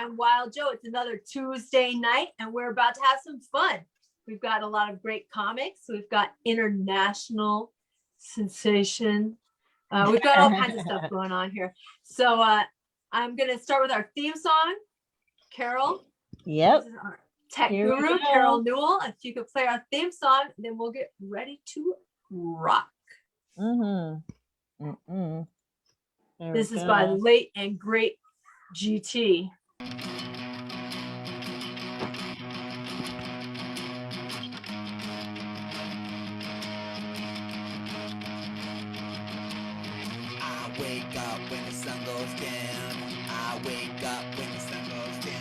I'm Wild Joe. It's another Tuesday night, and we're about to have some fun. We've got a lot of great comics. We've got international sensation. We've got all kinds of stuff going on here. So I'm going to start with our theme song. Carol. Yep. This is our tech guru, Carol Newell. If you could play our theme song, then we'll get ready to rock. This is by the late and great GT. I wake up when the sun goes down. I wake up when the sun goes down.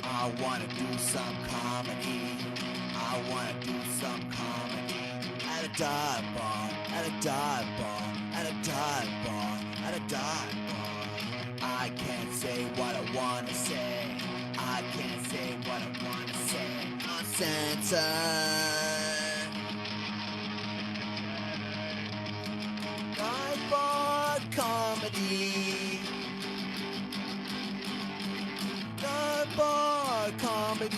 I wanna do some comedy. I wanna do some comedy. At a dive bar, at a dive bar, at a dive bar, at a dive bar. I can't say what I wanna say. I can't say what I wanna say. Uncensored. Dive bar comedy. Dive bar comedy.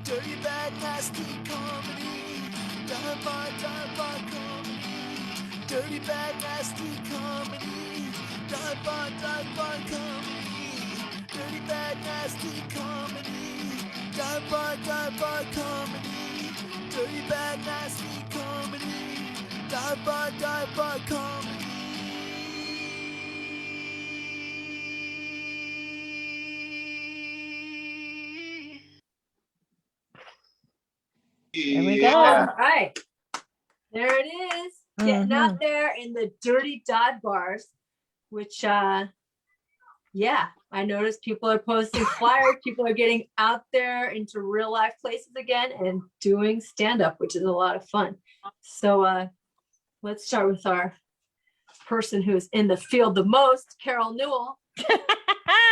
Dirty, bad, nasty comedy. Dive bar comedy. Dirty, bad, nasty comedy. Dive bar comedy. Dirty, bad, nasty comedy. Dive bar comedy. Dirty, bad, nasty comedy. Dive bar comedy. There we go. All right. There it is. Getting out there in the dirty dive bars, which, yeah, I noticed people are posting flyers. People are getting out there into real life places again and doing stand-up, which is a lot of fun. So let's start with our person who's in the field the most, Carol Newell.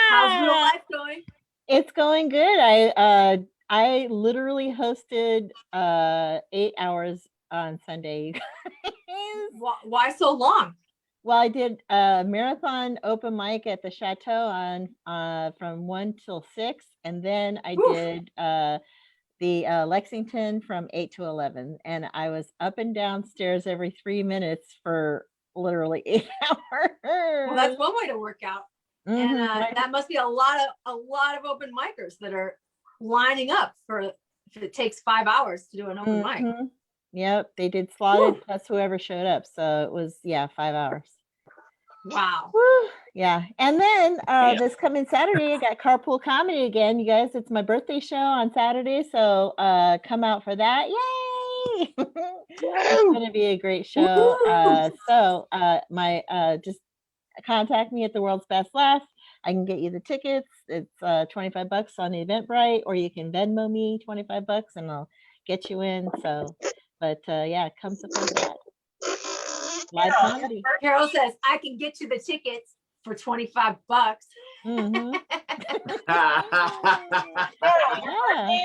How's real life going? It's going good. I literally hosted 8 hours on Sunday. Why so long? Well, I did a marathon open mic at the Chateau on from 1 till 6, and then I did the Lexington from 8 to 11, and I was up and downstairs every 3 minutes for literally 8 hours. Well, that's one way to work out, and that must be a lot of open micers that are lining up for if it takes 5 hours to do an open mic. Yep, they did slotted plus whoever showed up, so it was 5 hours. Wow. Woo. Yeah, and then this coming Saturday I got Carpool Comedy again, you guys. It's my birthday show on Saturday, so come out for that. Yay! It's gonna be a great show. So just contact me at the World's Best Laugh. I can get you the tickets. It's $25 on the Eventbrite, or you can Venmo me $25 and I'll get you in. So, but yeah, come support that. Live comedy. Carol says I can get you the tickets for $25. Yeah.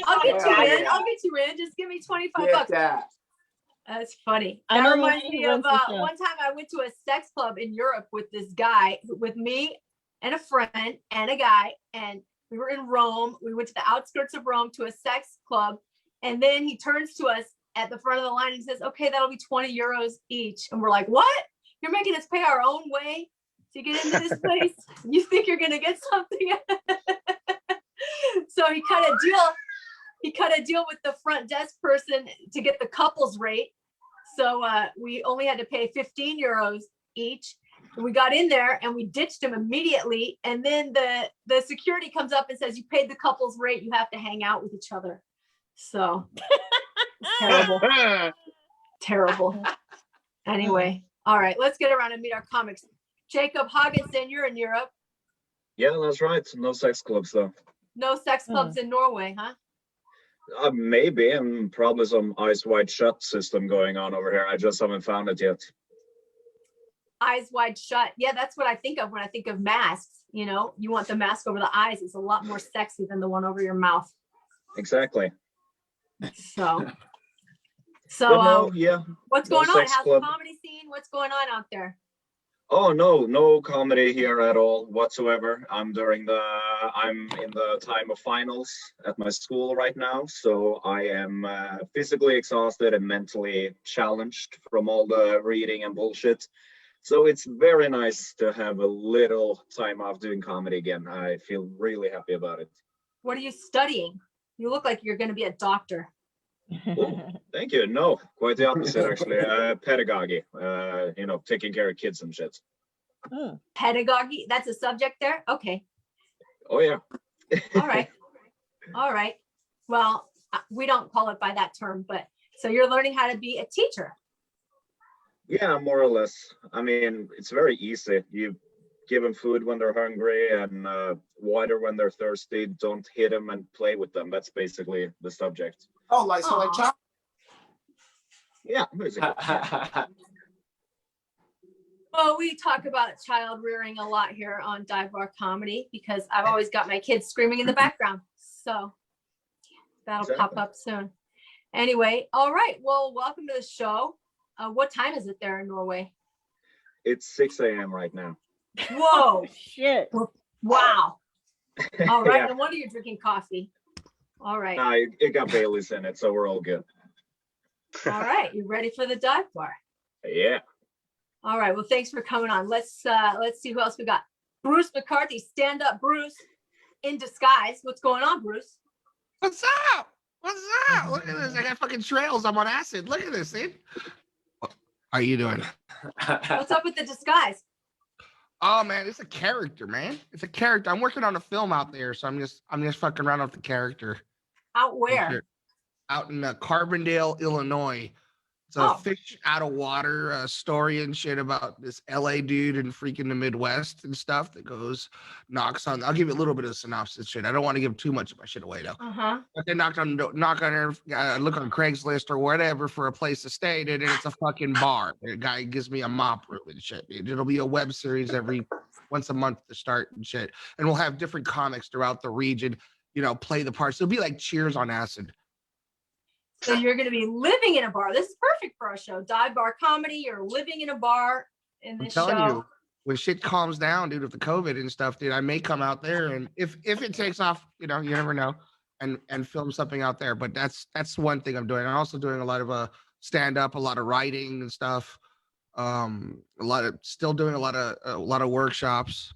I'll get you in. I'll get you in. Just give me $25. That's funny. That reminds me of one time I went to a sex club in Europe with this guy, with me and a friend and a guy, and we were in Rome. We went to the outskirts of Rome to a sex club, and then he turns to us at the front of the line and says, okay, that'll be 20 euros each. And we're like, what? You're making us pay our own way to get into this place? You think you're gonna get something? So he cut a deal with the front desk person to get the couples rate. So we only had to pay 15 euros each. We got in there and we ditched him immediately. And then the security comes up and says, you paid the couple's rate. You have to hang out with each other. So terrible. Terrible. Anyway, all right, let's get around and meet our comics. Jacob Hågensen, you're in Europe. Yeah, that's right. No sex clubs though. No sex clubs in Norway, huh? Maybe, and probably some Eyes Wide Shut system going on over here. I just haven't found it yet. Eyes wide shut. Yeah, that's what I think of when I think of masks. You know, you want the mask over the eyes. It's a lot more sexy than the one over your mouth. Exactly. So So, no, yeah. What's going on? How's the comedy scene? What's going on out there? Oh no comedy here at all whatsoever. I'm in the time of finals at my school right now, so I am physically exhausted and mentally challenged from all the reading and bullshit. So it's very nice to have a little time off doing comedy again. I feel really happy about it. What are you studying? You look like you're going to be a doctor. Oh, thank you. No, quite the opposite actually. Pedagogy, taking care of kids and shit. Pedagogy, that's a subject there? Okay. Oh yeah. All right. Well, we don't call it by that term, but so you're learning how to be a teacher. Yeah, more or less. I mean, it's very easy. You give them food when they're hungry and water when they're thirsty. Don't hit them and play with them. That's basically the subject. Oh, like child. Yeah, basically. Well, we talk about child rearing a lot here on Dive Bar Comedy because I've always got my kids screaming in the background. So that'll pop up soon. Anyway, all right. Well, welcome to the show. What time is it there in Norway? It's 6 a.m. right now. Whoa. Shit. Wow. All right. Yeah. No wonder you're drinking coffee. All right. No, it got Bailey's in it, so we're all good. All right. You ready for the dive bar? Yeah. All right. Well, thanks for coming on. Let's see who else we got. Bruce McCarthy, stand up Bruce in disguise. What's going on, Bruce? What's up? What's up? Look at this. I got fucking trails. I'm on acid. Look at this, dude. How you doing? What's up with the disguise? Oh man, it's a character, man. It's a character. I'm working on a film out there, so I'm just fucking around with the character. Out where? Out in Carbondale, Illinois. It's a fish out of water story and shit about this LA dude in freaking the Midwest and stuff that knocks on. I'll give you a little bit of synopsis shit. I don't want to give too much of my shit away though. But they knock on her, look on Craigslist or whatever for a place to stay, dude, and it's a fucking bar. The guy gives me a mop room and shit, dude. It'll be a web series once a month to start and shit. And we'll have different comics throughout the region, play the parts. It'll be like Cheers on acid. So you're going to be living in a bar. This is perfect for our show. Dive Bar Comedy. You're living in a bar in this show. I'm telling you, when shit calms down, dude, with the COVID and stuff, dude, I may come out there and if it takes off, you never know, and film something out there. But that's one thing I'm doing. I'm also doing a lot of stand up, a lot of writing and stuff. Still doing a lot of workshops.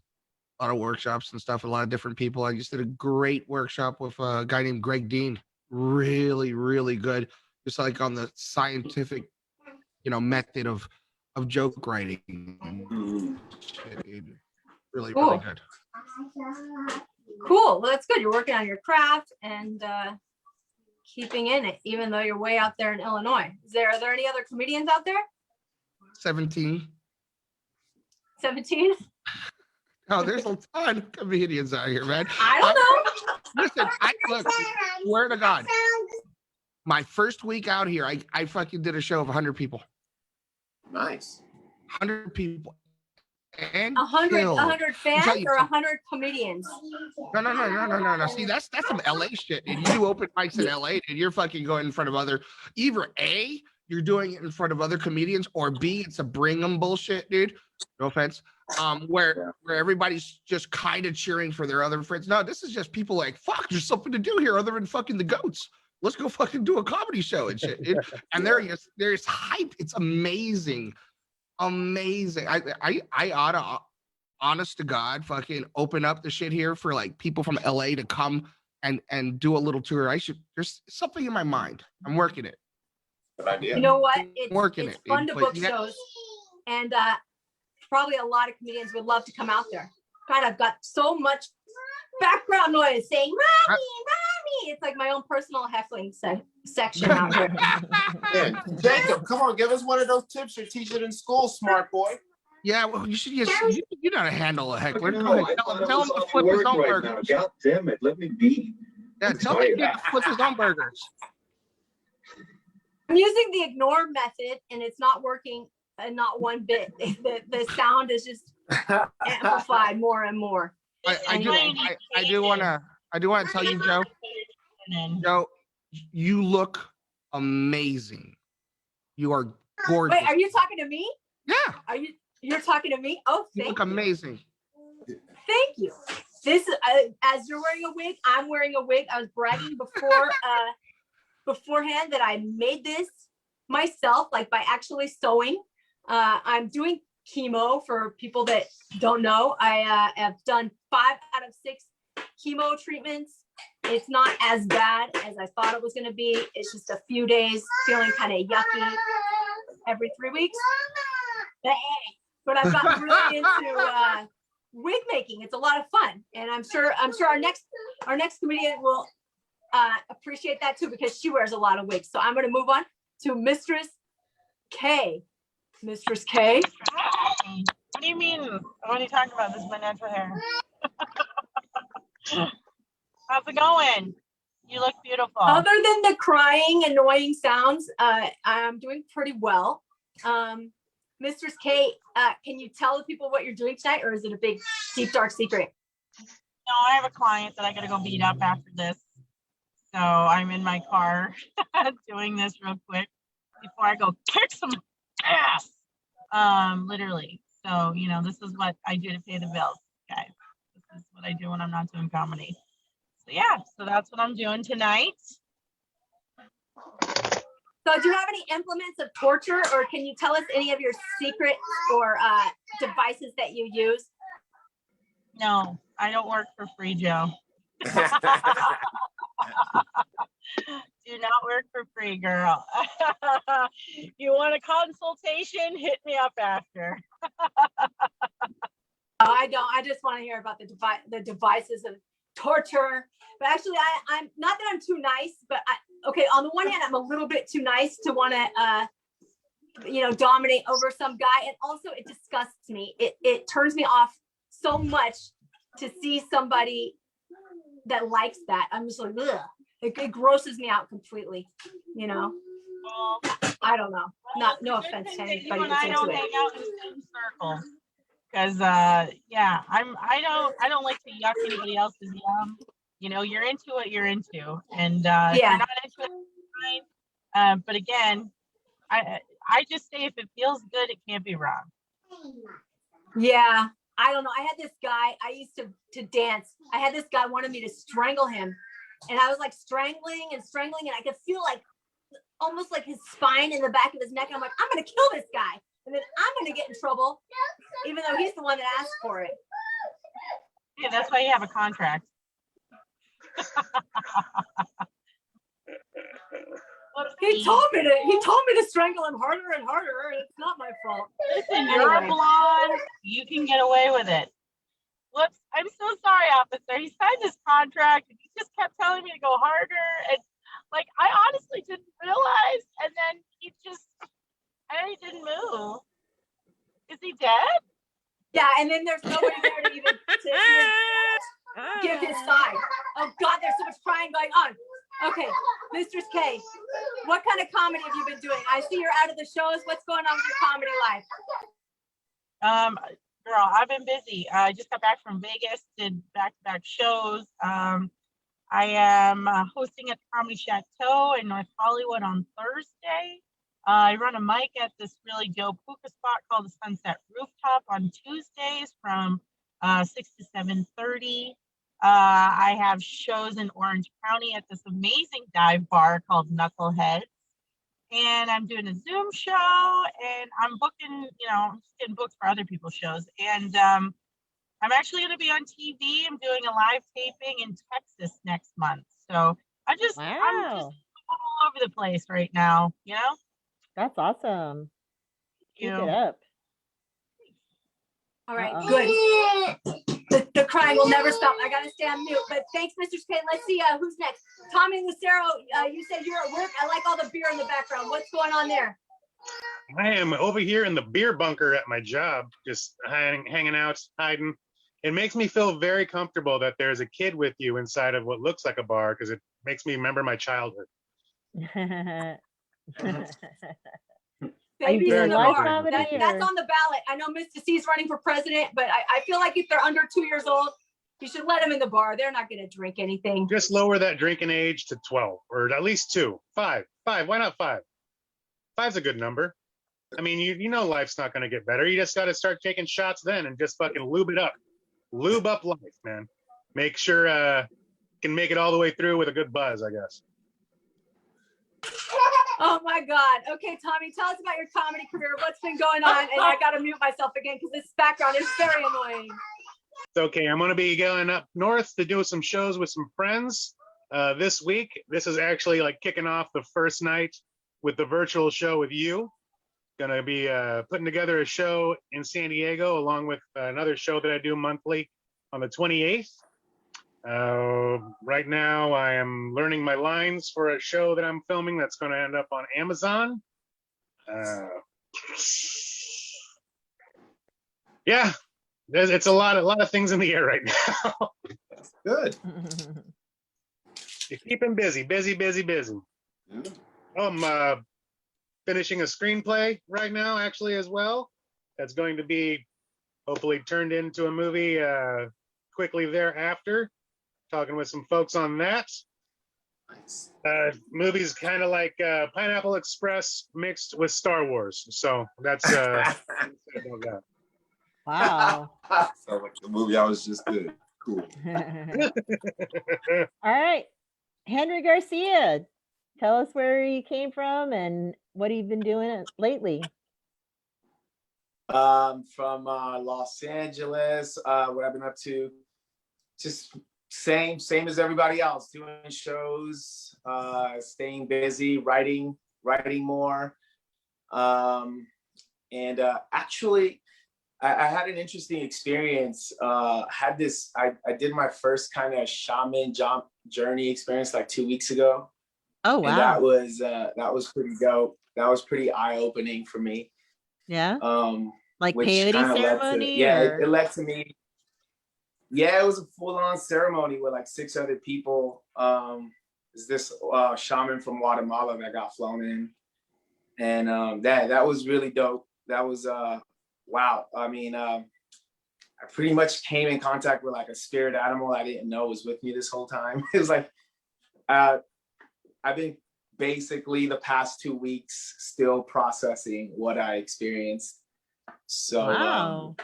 A lot of workshops and stuff with a lot of different people. I just did a great workshop with a guy named Greg Dean. Really, really good. Just like on the scientific, method of joke writing. Really, cool. Really good. Cool. Well, that's good. You're working on your craft and keeping in it, even though you're way out there in Illinois. Are there any other comedians out there? 17. 17? Oh, there's a ton of comedians out here, man. I don't know. Listen, look, swear to God, my first week out here, I fucking did a show of 100 people. Nice. 100 people. And 100 fans or 100 comedians? No. See, that's some LA shit. Dude. You do open mics in LA, and you're fucking going in front of either A, you're doing it in front of other comedians, or B, it's a bring 'em bullshit, dude. No offense. Where everybody's just kind of cheering for their other friends. No, this is just people like, fuck, there's something to do here other than fucking the goats. Let's go fucking do a comedy show and shit, dude. And there's hype. It's amazing. Amazing. I ought to, honest to God, fucking open up the shit here for like people from LA to come and do a little tour. There's something in my mind. I'm working it. Good idea. You know what? It's fun to book shows. And probably a lot of comedians would love to come out there. God, I've got so much background noise saying, Mommy. It's like my own personal heckling section out here. Yeah. Jacob, come on, give us one of those tips you teach it in school, smart boy. Yeah, well, you should you know how to handle a heckler. Tell him to flip his own burgers. God damn it, let me be. Yeah, tell him to flip his own burgers. I'm using the ignore method and it's not working. Not one bit. The sound is just amplified more and more. I do want to tell you, Joe. Joe, you look amazing. You are gorgeous. Wait, are you talking to me? Yeah. You're talking to me? Oh, You look amazing. Thank you. This as you're wearing a wig, I'm wearing a wig. I was bragging beforehand that I made this myself, like by actually sewing. I'm doing chemo for people that don't know. I have done 5 out of 6 chemo treatments. It's not as bad as I thought it was going to be. It's just a few days feeling kind of yucky every 3 weeks. But I've gotten really into wig making. It's a lot of fun, and I'm sure our next comedian will appreciate that too, because she wears a lot of wigs. So I'm going to move on to Mistress K. Mistress K. What do you mean? What are you talking about? This is my natural hair. How's it going? You look beautiful. Other than the crying, annoying sounds, I'm doing pretty well. Mistress K, can you tell the people what you're doing tonight, or is it a big, deep, dark secret? No, I have a client that I gotta go beat up after this. So I'm in my car doing this real quick before I go kick some ass. Literally. So, you know, this is what I do to pay the bills, guys. This is what I do when I'm not doing comedy. So yeah, so that's what I'm doing tonight. So do you have any implements of torture, or can you tell us any of your secrets or devices that you use? No, I don't work for free, Joe. Do not work for free, girl. You want a consultation? Hit me up after. I don't. I just want to hear about the devices of torture. But actually, I'm not that I'm too nice, but okay. On the one hand, I'm a little bit too nice to want to, dominate over some guy, and also it disgusts me. It turns me off so much to see somebody that likes that. I'm just like, ugh. It grosses me out completely. Well, I don't know. No offense to anybody. You and I don't hang out in the same circle. Because I don't like to yuck anybody else's yum. You're into what you're into, and if you're not into it, it's fine. But again, I just say if it feels good, it can't be wrong. Yeah, I don't know. I had this guy. I used to dance. I had this guy wanted me to strangle him, and I was like strangling, and I could feel like almost like his spine in the back of his neck. And I'm like, I'm gonna kill this guy, and then I'm gonna get in trouble, even though he's the one that asked for it. Yeah, that's why you have a contract. He told me to strangle him harder and harder, and it's not my fault. Listen, you're a blonde. You can get away with it. Whoops, I'm so sorry, officer. He signed this contract, and he just kept telling me to go harder, and I honestly didn't realize, and then he didn't move. Is he dead? Yeah, and then there's nobody there to even give his side. Oh God, there's so much crying going on. Okay, Mistress K, what kind of comedy have you been doing? I see you're out of the shows. What's going on with your comedy life? Girl, I've been busy. I just got back from Vegas, did back-to-back shows. I am hosting at the Comedy Chateau in North Hollywood on Thursday. I run a mic at this really dope hookah spot called the Sunset Rooftop on Tuesdays from 6 to 7:30. I have shows in Orange County at this amazing dive bar called Knuckleheads. And I'm doing a Zoom show, and I'm booking, I'm just getting booked for other people's shows. And I'm actually going to be on TV. I'm doing a live taping in Texas next month. So I'm just all over the place right now, That's awesome. Keep it up. All right, good. The crying will never stop. I gotta stay on mute. But thanks, Mr. K. Let's see who's next. Tommy Lucero, you said you're at work. I like all the beer in the background. What's going on there? I am over here in the beer bunker at my job, just hanging out, hiding. It makes me feel very comfortable that there's a kid with you inside of what looks like a bar, because it makes me remember my childhood. Babies in the bar. That's on the ballot. I know Mr. C's running for president, but I feel like if they're under 2 years old, you should let them in the bar. They're not going to drink anything. Just lower that drinking age to 12, or at least 2. 5. Why not 5? 5's a good number. I mean, you know life's not going to get better. You just got to start taking shots then and just fucking lube it up. Lube up life, man. Make sure can make it all the way through with a good buzz, I guess. Oh my God. Okay, Tommy, tell us about your comedy career. What's been going on? And I got to mute myself again because this background is very annoying. It's okay. I'm going to be going up north to do some shows with some friends this week. This is actually like kicking off the first night with the virtual show with you. Going to be putting together a show in San Diego along with another show that I do monthly on the 28th. Right now, I am learning my lines for a show that I'm filming that's going to end up on Amazon. Yeah, it's a lot of things in the air right now. That's good. You keep him busy. Yeah. I'm finishing a screenplay right now, actually, as well. That's going to be hopefully turned into a movie quickly thereafter. Talking with some folks on that. Nice. Movie's kind of like Pineapple Express mixed with Star Wars. So that's Wow. Sounds like the movie I was just did. Cool. All right. Henry Garcia, tell us where you came from and what you've been doing lately. From Los Angeles, what I've been up to, just same as everybody else, doing shows, staying busy, writing more. Actually, I had an interesting experience. I did my first kind of shaman journey experience like 2 weeks ago. Oh, wow. And that was pretty dope. That was pretty eye-opening for me. Yeah. Like which peyote kinda led to- ceremony? it led to me. Yeah, it was a full-on ceremony with like 6 other people. Is this shaman from Guatemala that got flown in, and that was really dope. That was wow. I mean, I pretty much came in contact with like a spirit animal I didn't know was with me this whole time. It was like I've been basically the past 2 weeks still processing what I experienced. So wow.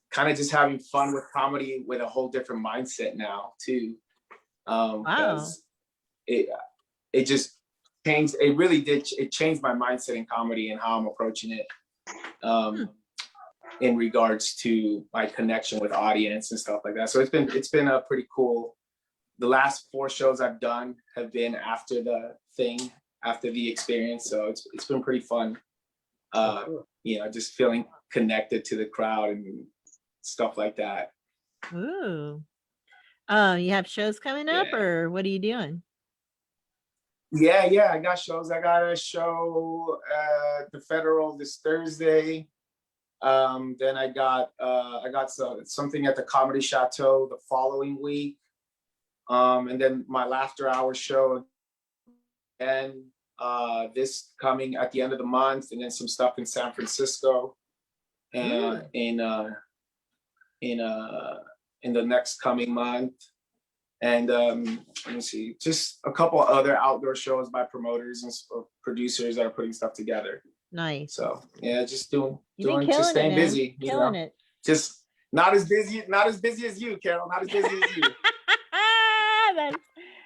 Kind of just having fun with comedy with a whole different mindset now too. Wow. It just changed. It really did. It changed my mindset in comedy and how I'm approaching it. In regards to my connection with audience and stuff like that. So it's been a pretty cool. The last 4 shows I've done have been after the experience. So it's been pretty fun. Just feeling connected to the crowd and stuff like that. Ooh. You have shows coming up, or what are you doing? Yeah, I got shows. I got a show at the Federal this Thursday. Then I got something at the Comedy Chateau the following week. And then my Laughter Hour show and this coming at the end of the month, and then some stuff in San Francisco and in the next coming month. And let me see, just a couple other outdoor shows by promoters and producers that are putting stuff together. Nice. So yeah, just it, staying busy. Killing it. Just not as busy as you, Carol. Not as busy as you.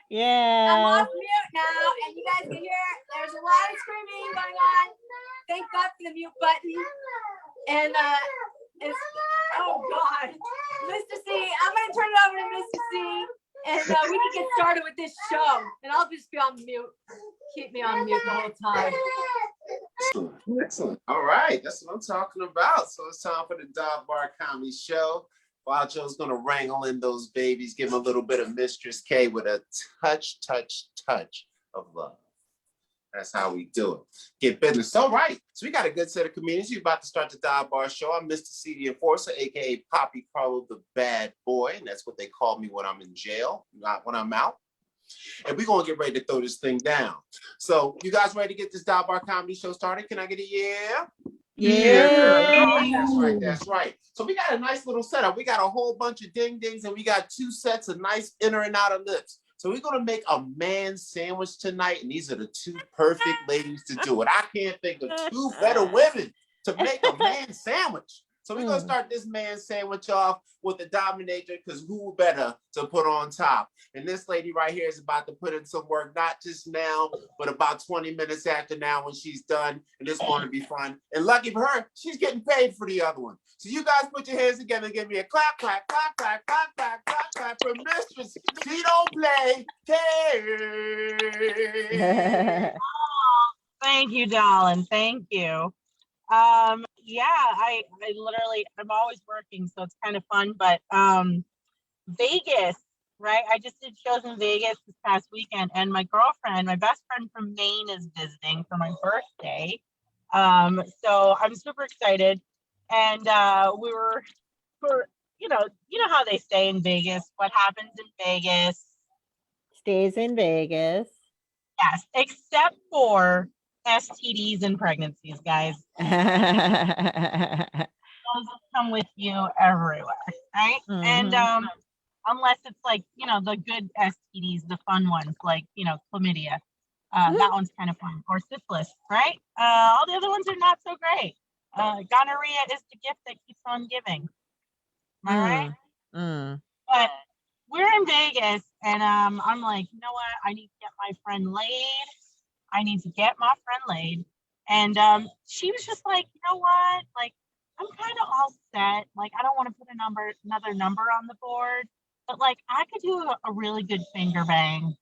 Yeah. I'm off mute now, and you guys can hear there's a lot of screaming going on. Thank God for the mute button. And it's God, Mr. C. I'm gonna turn it over to Mr. C. And we can get started with this show. And I'll just be on mute. Keep me on mute the whole time. Excellent. All right, that's what I'm talking about. So it's time for the Dive Bar Comedy Show. Joe's gonna wrangle in those babies, give them a little bit of Mistress K with a touch of love. That's how we do it. Get business. All right. So we got a good set of comedians. We're about to start the Dive Bar Show. I'm Mr. C, the Enforcer, aka Poppy Carlo, the bad boy. And that's what they call me when I'm in jail, not when I'm out. And we're going to get ready to throw this thing down. So you guys ready to get this Dive Bar Comedy Show started? Can I get a yeah? Yeah. That's right. So we got a nice little setup. We got a whole bunch of ding-dings, and we got 2 sets of nice inner and outer lips. So we're going to make a man sandwich tonight, and these are the two perfect ladies to do it. I can't think of two better women to make a man sandwich. So we're going to start this man sandwich off with the dominatrix, because who better to put on top? And this lady right here is about to put in some work, not just now, but about 20 minutes after now when she's done, and it's going to be fun. And lucky for her, she's getting paid for the other one. So you guys put your hands together and give me a clap, clap, clap, clap, clap, clap, clap, clap for Mistress She Don't Play K. Thank you, darling. Thank you. Yeah, I literally, I'm always working, so it's kind of fun, but Vegas, right? I just did shows in Vegas this past weekend, and my girlfriend, my best friend from Maine, is visiting for my birthday. So I'm super excited. And we were, you know how they say in Vegas, what happens in Vegas stays in Vegas. Yes, except for STDs and pregnancies, guys. Those come with you everywhere, right? And unless it's like, the good STDs, the fun ones, like, chlamydia. That one's kind of fun. Or syphilis, right? All the other ones are not so great. Gonorrhea is the gift that keeps on giving. Am I right? But we're in Vegas, and I'm like, you know what? I need to get my friend laid. And she was just like, you know what? Like, I'm kind of all set. Like, I don't want to put another number on the board, but like, I could do a really good finger bang.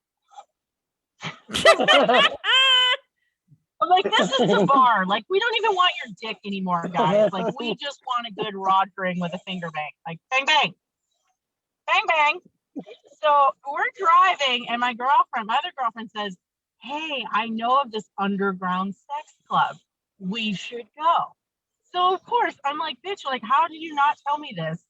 I'm like, this is the bar. Like, we don't even want your dick anymore, guys. Like, we just want a good rod-ring with a finger bang. Like, bang, bang. Bang, bang. So we're driving, and my other girlfriend says, hey, I know of this underground sex club. We should go. So, of course, I'm like, bitch, like, how did you not tell me this?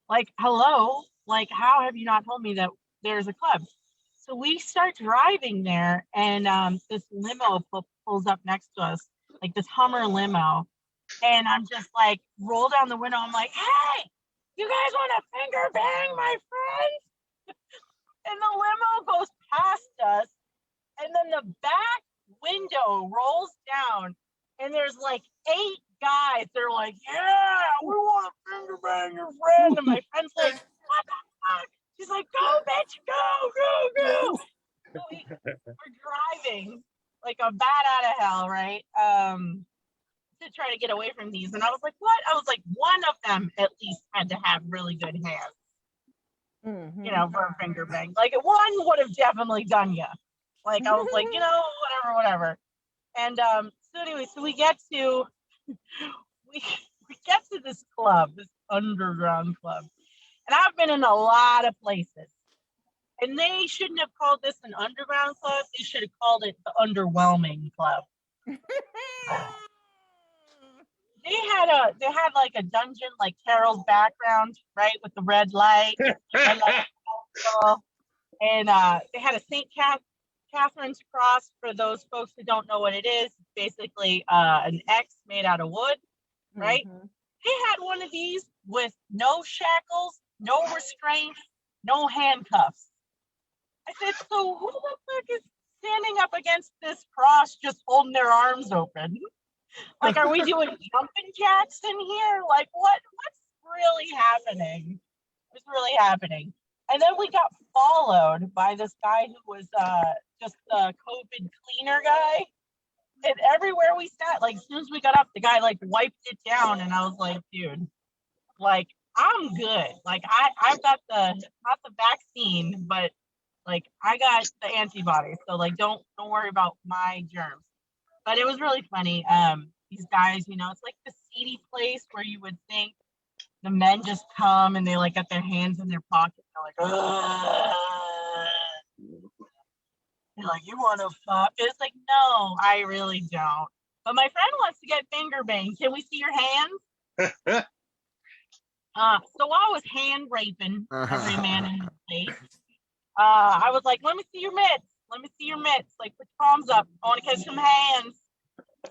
Like, hello? Like, how have you not told me that there's a club? So we start driving there, and this limo pulls up next to us, like this Hummer limo. And I'm just like, roll down the window. I'm like, hey, you guys want to finger bang my friend? And the limo goes past us. And then the back window rolls down. And there's like 8 guys. They're like, yeah, we want to finger bang your friend. And my friend's like, what the fuck? She's like, go, bitch, go. So we're driving like a bat out of hell, right? To try to get away from these. And I was like, what? I was like, one of them at least had to have really good hands, for a finger bang. Like, one would have definitely done you. Like, I was like, whatever. And so anyway, so we get to this club, this underground club. And I've been in a lot of places. And they shouldn't have called this an underground club. They should have called it the underwhelming club. They had like a dungeon, like Carol's background, right, with the red light, and they had a St. Catherine's cross. For those folks who don't know what it is, it's basically an X made out of wood, right? They had one of these with no shackles, no restraints, no handcuffs. I said, so who the fuck is standing up against this cross just holding their arms open? Like, are we doing jumping jacks in here? Like, what's really happening? What's really happening? And then we got followed by this guy who was just a COVID cleaner guy. And everywhere we sat, like, as soon as we got up, the guy, like, wiped it down. And I was like, dude, like, I'm good. Like, I've got not the vaccine, but, like, I got the antibodies. So, like, don't worry about my germs. But it was really funny. These guys, it's like the seedy place where you would think the men just come and they like got their hands in their pockets. They're like, they're like, you want to fuck? It's like, no, I really don't. But my friend wants to get finger banged. Can we see your hands? So while I was hand raping every man in the place, I was like, let me see your mitts. Like, put your palms up. I want to catch some hands.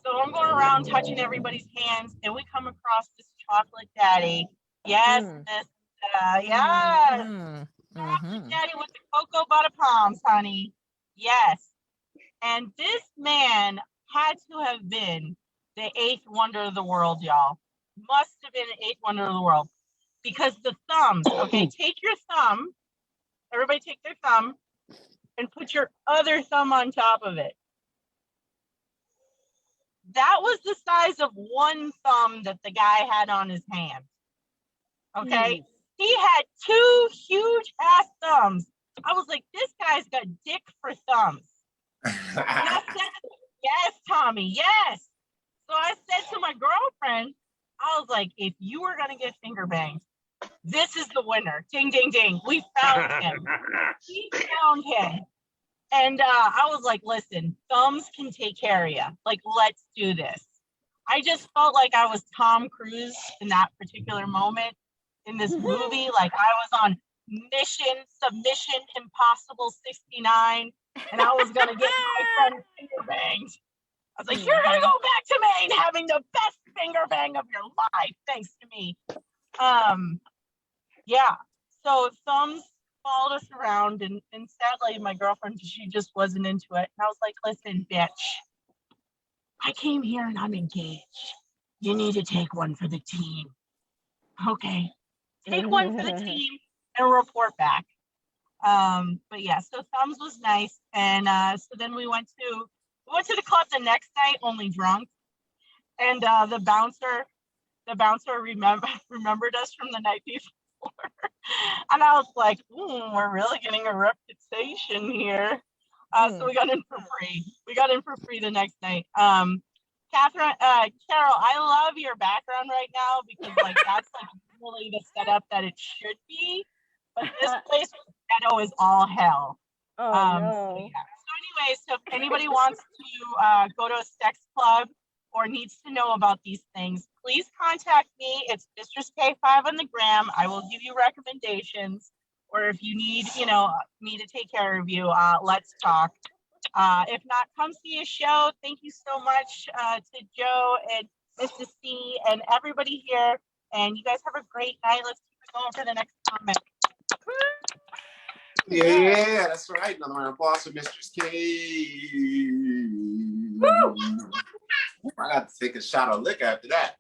So I'm going around touching everybody's hands, and we come across this chocolate daddy. Yes, Mista. Yes. Daddy with the cocoa butter palms, honey. Yes. And this man had to have been the eighth wonder of the world, y'all. Must have been the eighth wonder of the world. Because the thumbs, okay, take your thumb, everybody take their thumb, and put your other thumb on top of it. That was the size of one thumb that the guy had on his hand. Okay? He had two huge ass thumbs. I was like, this guy's got dick for thumbs. And I said, yes, Tommy, yes. So I said to my girlfriend, I was like, if you were going to get finger banged, this is the winner. Ding, ding, ding. We found him. We found him. And I was like, listen, thumbs can take care of you. Like, let's do this. I just felt like I was Tom Cruise in that particular moment in this movie. Like I was on Submission Impossible 69, and I was going to get my friend finger banged. I was like, you're going to go back to Maine having the best finger bang of your life, thanks to me. Yeah, so thumbs followed us around, and sadly, my girlfriend, she just wasn't into it. And I was like, listen, bitch, I came here and I'm engaged. You need to take one for the team. Okay, take one for the team and report back. But yeah, so thumbs was nice. And so then we went to the club the next night, only drunk. And the bouncer remembered us from the night before. And I was like, we're really getting a reputation here. So we got in for free. We got in for free the next night. Carol, I love your background right now because like that's like really the setup that it should be. But this place ghetto is all hell. No. So anyways, so if anybody wants to go to a sex club or needs to know about these things, please contact me. It's Mistress K5 on the gram. I will give you recommendations. Or if you need, me to take care of you, let's talk. If not, come see a show. Thank you so much to Joe and Mr. C and everybody here. And you guys have a great night. Let's keep it going for the next comic. Yeah, that's right. Another round of applause for Mistress K. Woo! I got to take a shot of liquor after that.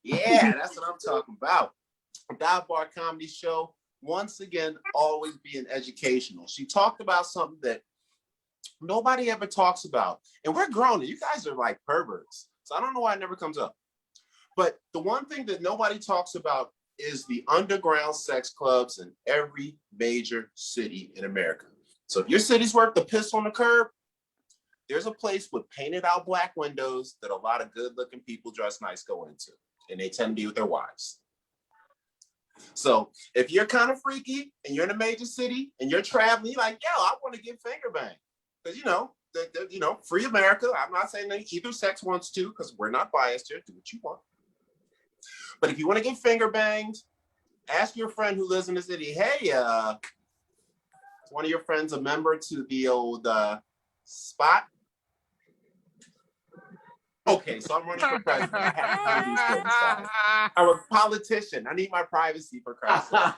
Yeah, that's what I'm talking about. Dive Bar Comedy Show, once again, always being educational. She talked about something that nobody ever talks about. And we're grown, and you guys are like perverts. So I don't know why it never comes up. But the one thing that nobody talks about is the underground sex clubs in every major city in America. So if your city's worth the piss on the curb, there's a place with painted out black windows that a lot of good looking people dressed nice go into. And they tend to be with their wives. So if you're kind of freaky and you're in a major city and you're traveling, you're like, yo, I want to get finger banged. Because, free America. I'm not saying that either sex wants to, because we're not biased here. Do what you want. But if you want to get finger banged, ask your friend who lives in the city, hey, is one of your friends a member to the old spot? Okay, so I'm running for president. I have to do these things. I'm a politician. I need my privacy for Christ's sake.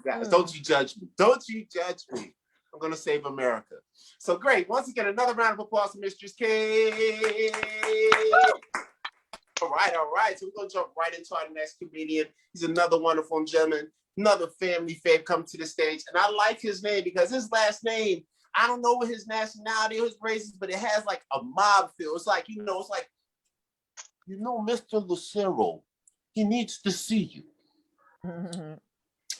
Guys, don't you judge me. Don't you judge me. I'm going to save America. So great. Once again, another round of applause for Mistress K. All right. So we're going to jump right into our next comedian. He's another wonderful gentleman, another family fave come to the stage. And I like his name because his last name, I don't know what his nationality or his race is, but it has like a mob feel. It's like, Mr. Lucero, he needs to see you.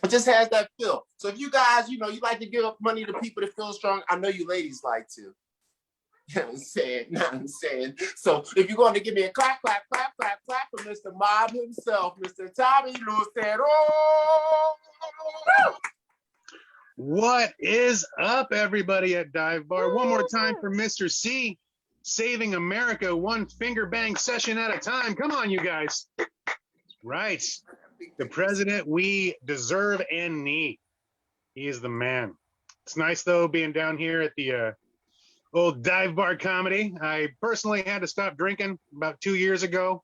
It just has that feel. So if you guys, you like to give up money to people that feel strong, I know you ladies like to. You know what I'm saying? So if you're going to give me a clap, clap, clap, clap, clap for Mr. Mob himself, Mr. Tommy Lucero. What is up, everybody at Dive Bar? One more time for Mr. C, saving America one finger bang session at a time. Come on, you guys. Right. The president we deserve and need. He is the man. It's nice, though, being down here at the old Dive Bar Comedy. I personally had to stop drinking about 2 years ago,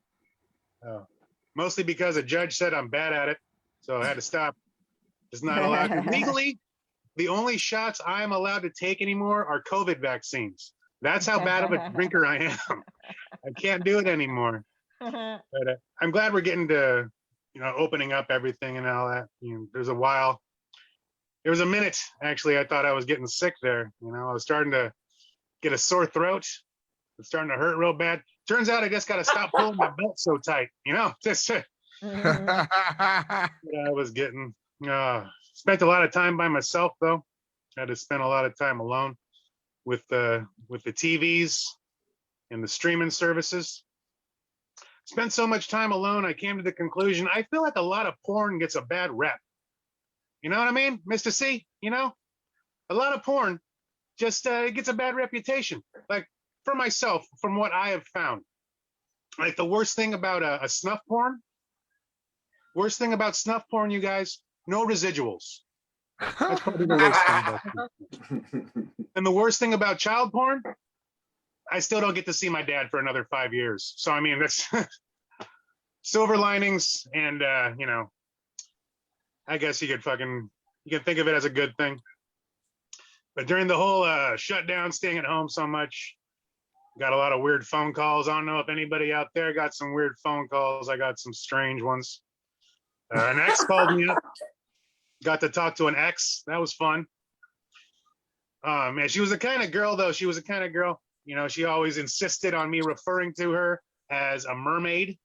mostly because a judge said I'm bad at it. So I had to stop. It's not allowed. Legally, the only shots I am allowed to take anymore are COVID vaccines. That's how bad of a drinker I am. I can't do it anymore. But I'm glad we're getting to, opening up everything and all that. There was a minute, actually, I thought I was getting sick there. I was starting to get a sore throat. It's starting to hurt real bad. Turns out I just got to stop pulling my belt so tight, just what I was getting. Spent a lot of time by myself, though. Had to spend a lot of time alone with the TVs and the streaming services. Spent so much time alone, I came to the conclusion, I feel like a lot of porn gets a bad rep. You know what I mean, Mr. C? A lot of porn just gets a bad reputation. Like, for myself, from what I have found, like the worst thing about a snuff porn, you guys, no residuals. That's probably the worst thing about it. And the worst thing about child porn, I still don't get to see my dad for another 5 years. So, I mean, that's silver linings. And, I guess you can think of it as a good thing. But during the whole shutdown, staying at home so much, got a lot of weird phone calls. I don't know if anybody out there got some weird phone calls. I got some strange ones. An ex called me up. Got to talk to an ex. That was fun. Man, she was the kind of girl, though. She always insisted on me referring to her as a mermaid.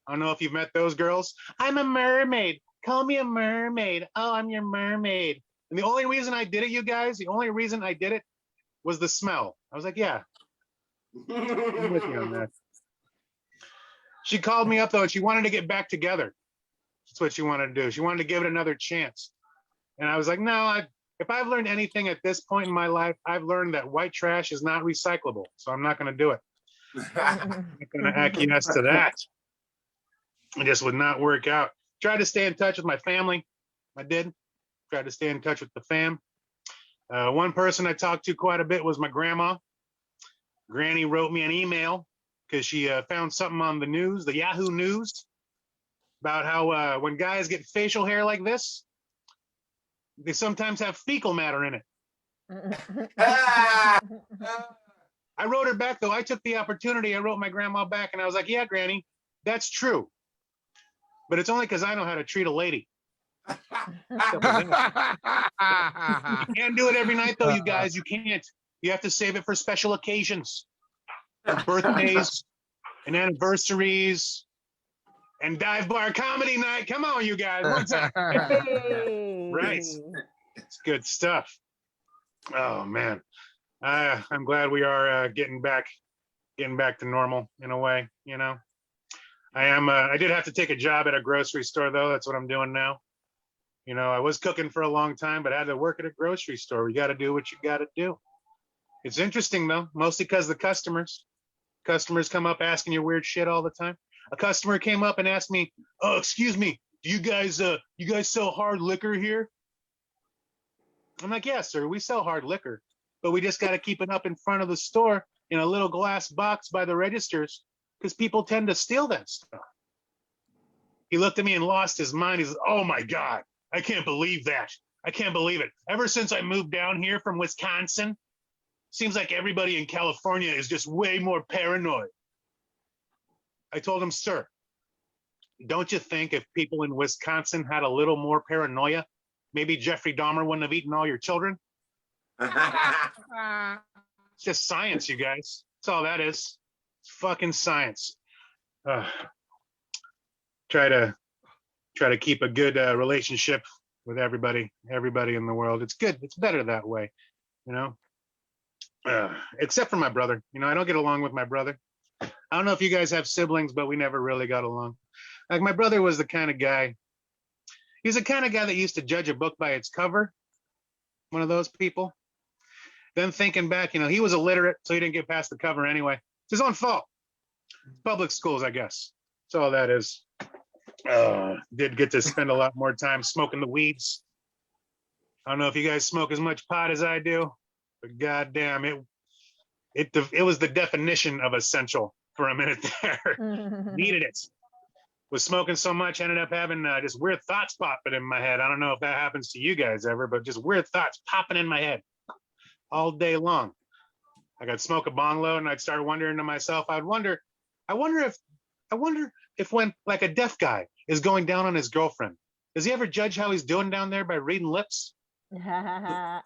I don't know if you've met those girls. I'm a mermaid. Call me a mermaid. Oh, I'm your mermaid. And the only reason I did it, you guys, was the smell. I was like, yeah, I'm with you on that. She called me up, though, and she wanted to get back together. That's what she wanted to do. She wanted to give it another chance. And I was like, no, if I've learned anything at this point in my life, I've learned that white trash is not recyclable. So I'm not going to do it. I'm not going to acquiesce to that. It just would not work out. Tried to stay in touch with my family. I did. Tried to stay in touch with the fam. One person I talked to quite a bit was my grandma. Granny wrote me an email because she found something on the news, the Yahoo News, about how when guys get facial hair like this, they sometimes have fecal matter in it. I wrote her back, though. I took the opportunity. I wrote my grandma back, and I was like, yeah, Granny, that's true. But it's only because I know how to treat a lady. You can't do it every night, though, you guys. You can't. You have to save it for special occasions, for birthdays and anniversaries and dive bar comedy night. Come on, you guys. One time. Right. It's good stuff. Oh, man. I'm glad we are getting back to normal in a way, I did have to take a job at a grocery store, though. That's what I'm doing now. I was cooking for a long time, but I had to work at a grocery store. You got to do what you got to do. It's interesting, though, mostly because the customers come up asking you weird shit all the time. A customer came up and asked me, oh, excuse me, do you guys sell hard liquor here? I'm like, yeah, sir, we sell hard liquor, but we just got to keep it up in front of the store in a little glass box by the registers because people tend to steal that stuff. He looked at me and lost his mind. He's like, oh my God, I can't believe that. I can't believe it. Ever since I moved down here from Wisconsin, seems like everybody in California is just way more paranoid. I told him, sir, don't you think if people in Wisconsin had a little more paranoia, maybe Jeffrey Dahmer wouldn't have eaten all your children? It's just science, you guys. That's all that is. It's fucking science. Try to keep a good relationship with everybody in the world. It's good. It's better that way, except for my brother. I don't get along with my brother. I don't know if you guys have siblings, but we never really got along. Like, my brother was the kind of guy, he's the kind of guy that used to judge a book by its cover. One of those people. Then thinking back, he was illiterate, so he didn't get past the cover anyway. It's his own fault. Public schools, I guess. That's all that is. Did get to spend a lot more time smoking the weeds. I don't know if you guys smoke as much pot as I do, but goddamn, it was the definition of essential for a minute there. Needed it. was smoking so much, I ended up having just weird thoughts popping in my head. I don't know if that happens to you guys ever, but just weird thoughts popping in my head all day long. I got smoke a bong load, and I'd start wondering to myself, I wonder if when like a deaf guy is going down on his girlfriend, does he ever judge how he's doing down there by reading lips? And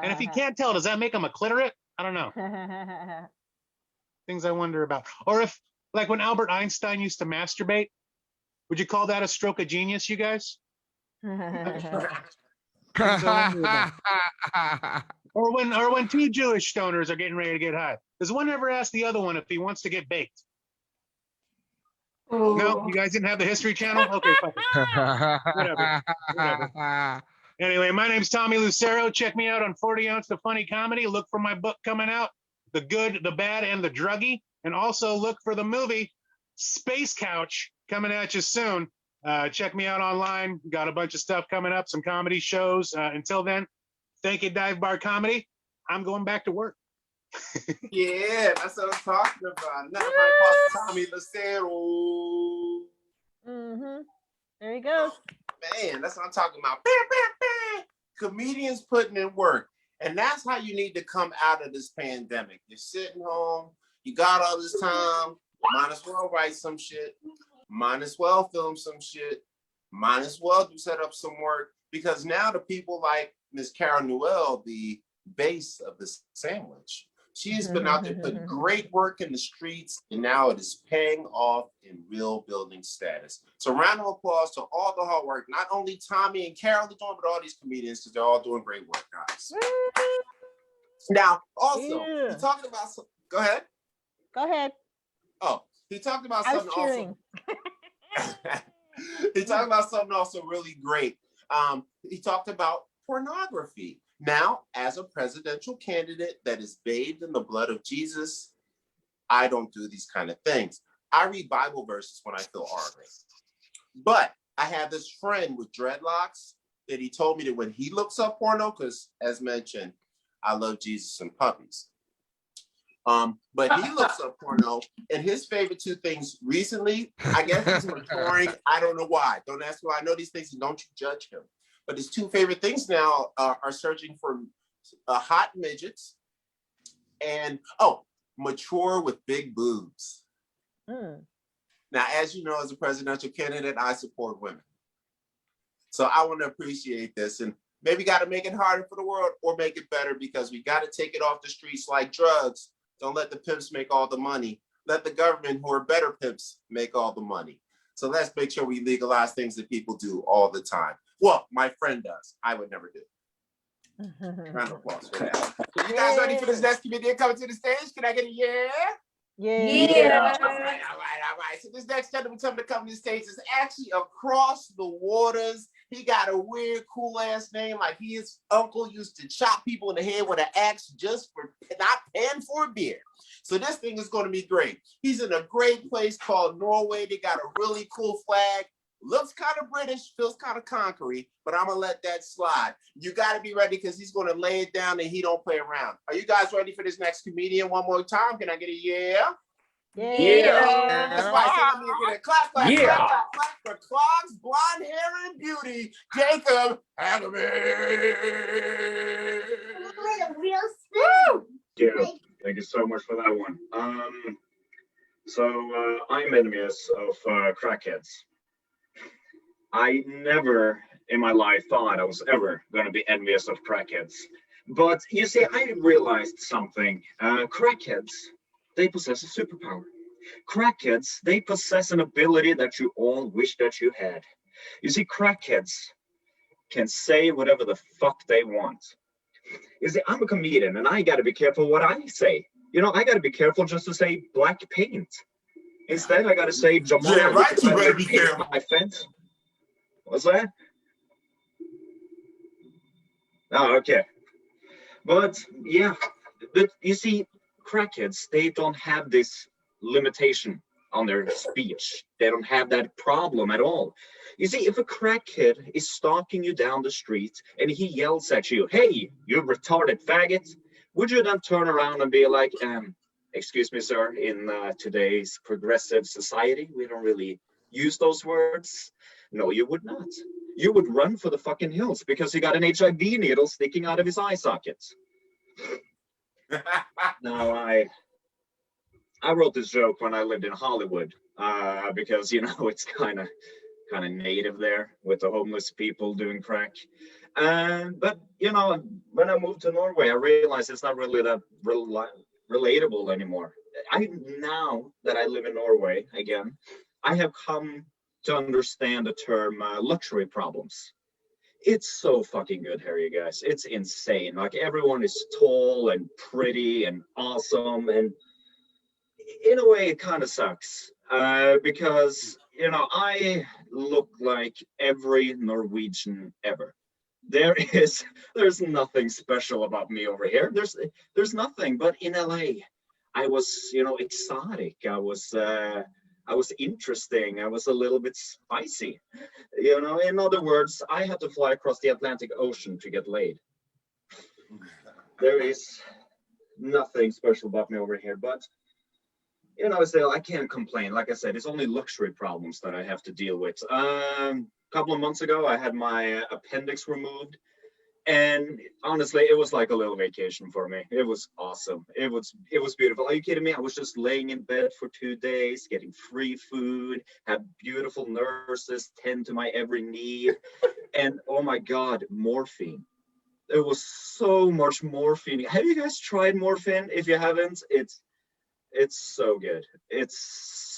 if he can't tell, does that make him a clitorate? I don't know. Things I wonder about. Or if, like when Albert Einstein used to masturbate, would you call that a stroke of genius, you guys? Or when two Jewish stoners are getting ready to get high, does one ever ask the other one if he wants to get baked? Ooh. No, you guys didn't have the History Channel? Okay, fine. Whatever. Anyway, my name's Tommy Lucero. Check me out on 40 Ounce The Funny Comedy. Look for my book coming out, The Good, the Bad, and the Druggy. And also look for the movie Space Couch coming at you soon. Check me out online. Got a bunch of stuff coming up, some comedy shows. Until then, thank you, Dive Bar Comedy. I'm going back to work. Yeah, that's what I'm talking about. Now my boss Tommy Lucero. There he goes. Man, that's what I'm talking about. Comedians putting in work. And that's how you need to come out of this pandemic. You're sitting home, you got all this time, might as well write some shit, might as well film some shit, might as well do set up some work. Because now the people like Miss Carol Newell, the base of this sandwich, she has been out there putting great work in the streets, and now it is paying off in real building status. So round of applause to all the hard work, not only Tommy and Carol are doing, but all these comedians, because they're all doing great work, guys. Now, also, he talked about some, go ahead. Go ahead. Oh, he talked about something also. He talked about something also really great. He talked about pornography. Now, as a presidential candidate that is bathed in the blood of Jesus, I don't do these kind of things. I read Bible verses when I feel ornery. But I have this friend with dreadlocks that he told me that when he looks up porno, because as mentioned, I love Jesus and puppies. But he looks up porno, and his favorite two things recently, I guess he's maturing. I don't know why. Don't ask me why. I know these things, and don't you judge him. But his two favorite things now are searching for hot midgets and, mature with big boobs. Now, as you know, as a presidential candidate, I support women. So I want to appreciate this, and maybe got to make it harder for the world or make it better, because we got to take it off the streets like drugs. Don't let the pimps make all the money. Let the government, who are better pimps, make all the money. So let's make sure we legalize things that people do all the time. Well, my friend does. I would never do. Round of applause for that. So you guys ready for this next comedian coming to the stage? Can I get a yeah? Yeah. All right. So this next gentleman coming to the stage is actually across the waters. He got a weird, cool ass name, like his uncle used to chop people in the head with an axe just for not paying for a beer. So this thing is going to be great. He's in a great place called Norway. They got a really cool flag. Looks kind of British, feels kind of conquery, but I'm going to let that slide. You got to be ready, because he's going to lay it down and he don't play around. Are you guys ready for this next comedian one more time? Can I get a yeah? Yeah. That's right. So let me get a clap for clogs, blonde hair, and beauty, Jacob Hågensen. Yeah, thank you so much for that one. I'm envious of crackheads. I never in my life thought I was ever going to be envious of crackheads. But you see, I realized something. Crackheads, they possess a superpower. Crackheads, they possess an ability that you all wish that you had. You see, crackheads can say whatever the fuck they want. You see, I'm a comedian, and I got to be careful what I say. You know, I got to be careful just to say black paint. Instead, I got to say Jamal. Yeah, right. You better be careful. My fence. What's that? Oh, okay. But yeah, you see, crackheads, they don't have this limitation on their speech. They don't have that problem at all. You see, if a crackhead is stalking you down the street and he yells at you, "Hey, you retarded faggot," would you then turn around and be like, "Excuse me, sir, in today's progressive society, we don't really use those words? No, you would not. You would run for the fucking hills because he got an HIV needle sticking out of his eye socket. Now, I wrote this joke when I lived in Hollywood because, you know, it's kind of native there with the homeless people doing crack. But, you know, when I moved to Norway, I realized it's not really that relatable anymore. Now that I live in Norway again, I have come to understand the term luxury problems. It's so fucking good here, you guys. It's insane. Like, everyone is tall and pretty and awesome, and in a way it kind of sucks because, you know, I look like every Norwegian ever. There's nothing special about me over here. There's nothing. But in LA, I was, you know, exotic. I was interesting. I was a little bit spicy. You know, in other words, I had to fly across the Atlantic Ocean to get laid. There is nothing special about me over here, but, you know, still, I can't complain. Like I said, it's only luxury problems that I have to deal with. A couple of months ago, I had my appendix removed, and honestly, it was like a little vacation for me. It was awesome. It was beautiful. Are you kidding me? I was just laying in bed for 2 days, getting free food, had beautiful nurses tend to my every need, and oh my God, morphine. There was so much morphine. Have you guys tried morphine? If you haven't, it's so good. It's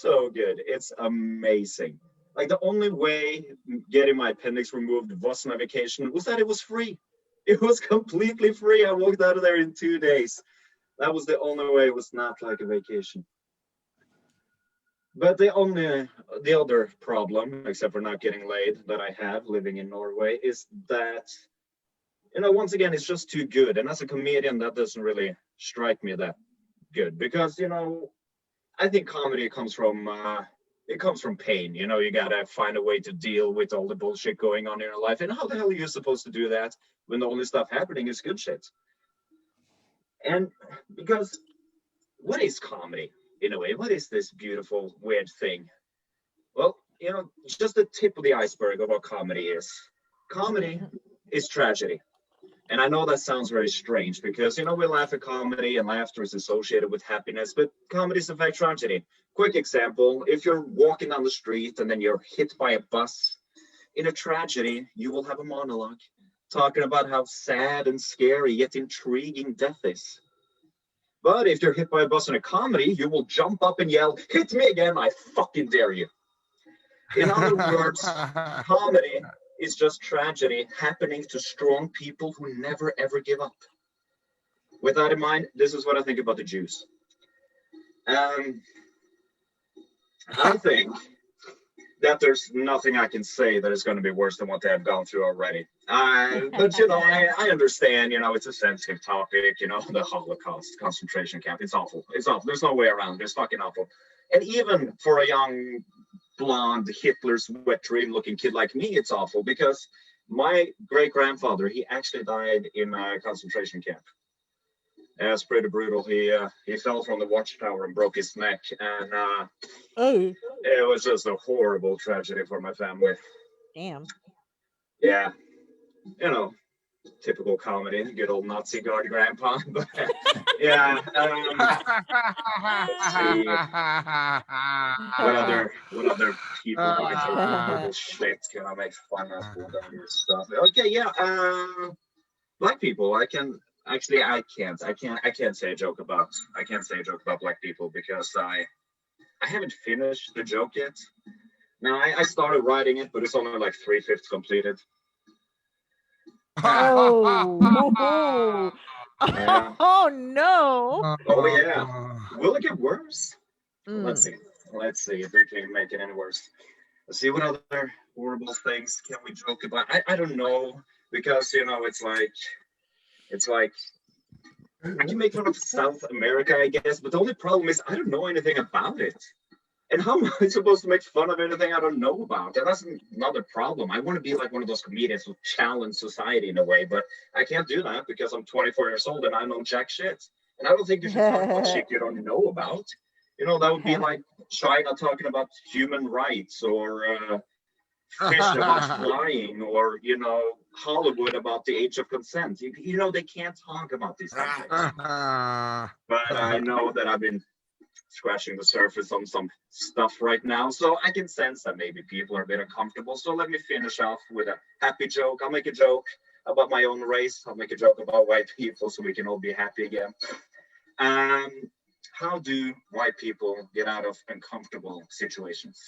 so good. It's amazing. Like, the only way getting my appendix removed was my vacation was that it was free. It was completely free. I walked out of there in 2 days. That was the only way. It was not like a vacation. But the other problem, except for not getting laid, that I have living in Norway is that, you know, once again, it's just too good. And as a comedian, that doesn't really strike me that good, because, you know, I think comedy comes from pain. You know, you gotta find a way to deal with all the bullshit going on in your life. And how the hell are you supposed to do that when the only stuff happening is good shit? And because what is comedy in a way? What is this beautiful, weird thing? Well, you know, just the tip of the iceberg of what comedy is. Comedy is tragedy. And I know that sounds very strange because, you know, we laugh at comedy and laughter is associated with happiness, but comedy is in fact tragedy. Quick example, if you're walking down the street and then you're hit by a bus, in a tragedy, you will have a monologue talking about how sad and scary yet intriguing death is. But if you're hit by a bus in a comedy, you will jump up and yell, "Hit me again, I fucking dare you." In other words, comedy is just tragedy happening to strong people who never ever give up. With that in mind, this is what I think about the Jews. I think that there's nothing I can say that is going to be worse than what they have gone through already. But, you know, I understand, you know, it's a sensitive topic, you know, the Holocaust, concentration camp. It's awful. It's awful. There's no way around it. It's fucking awful. And even for a young, blonde, Hitler's wet dream looking kid like me, it's awful because my great-grandfather, he actually died in a concentration camp. Yeah, it's pretty brutal. He fell from the watchtower and broke his neck, and it was just a horrible tragedy for my family. Damn. Yeah, you know, typical comedy, good old Nazi guard grandpa. But yeah, what other people who get horrible shit can I make fun of with other stuff? Okay, yeah, black people. I can't say a joke about black people because I haven't finished the joke yet. Now I started writing it, but it's only like 3/5 completed. Oh, Yeah. oh no. Oh yeah. Will it get worse? Let's see if we can make it any worse. Let's see what other horrible things can we joke about. I don't know, because, you know, it's like I can make fun of South America, I guess, but the only problem is I don't know anything about it. And how am I supposed to make fun of anything I don't know about? And that's another problem. I want to be like one of those comedians who challenge society in a way, but I can't do that because I'm 24 years old and I know jack shit. And I don't think you should talk about shit you don't know about. You know, that would be like China talking about human rights, or fish about flying, or, you know, Hollywood about the age of consent. You know, they can't talk about these subjects. But I know that I've been scratching the surface on some stuff right now, so I can sense that maybe people are a bit uncomfortable. So let me finish off with a happy joke. I'll make a joke about my own race. I'll make a joke about white people so we can all be happy again. How do white people get out of uncomfortable situations?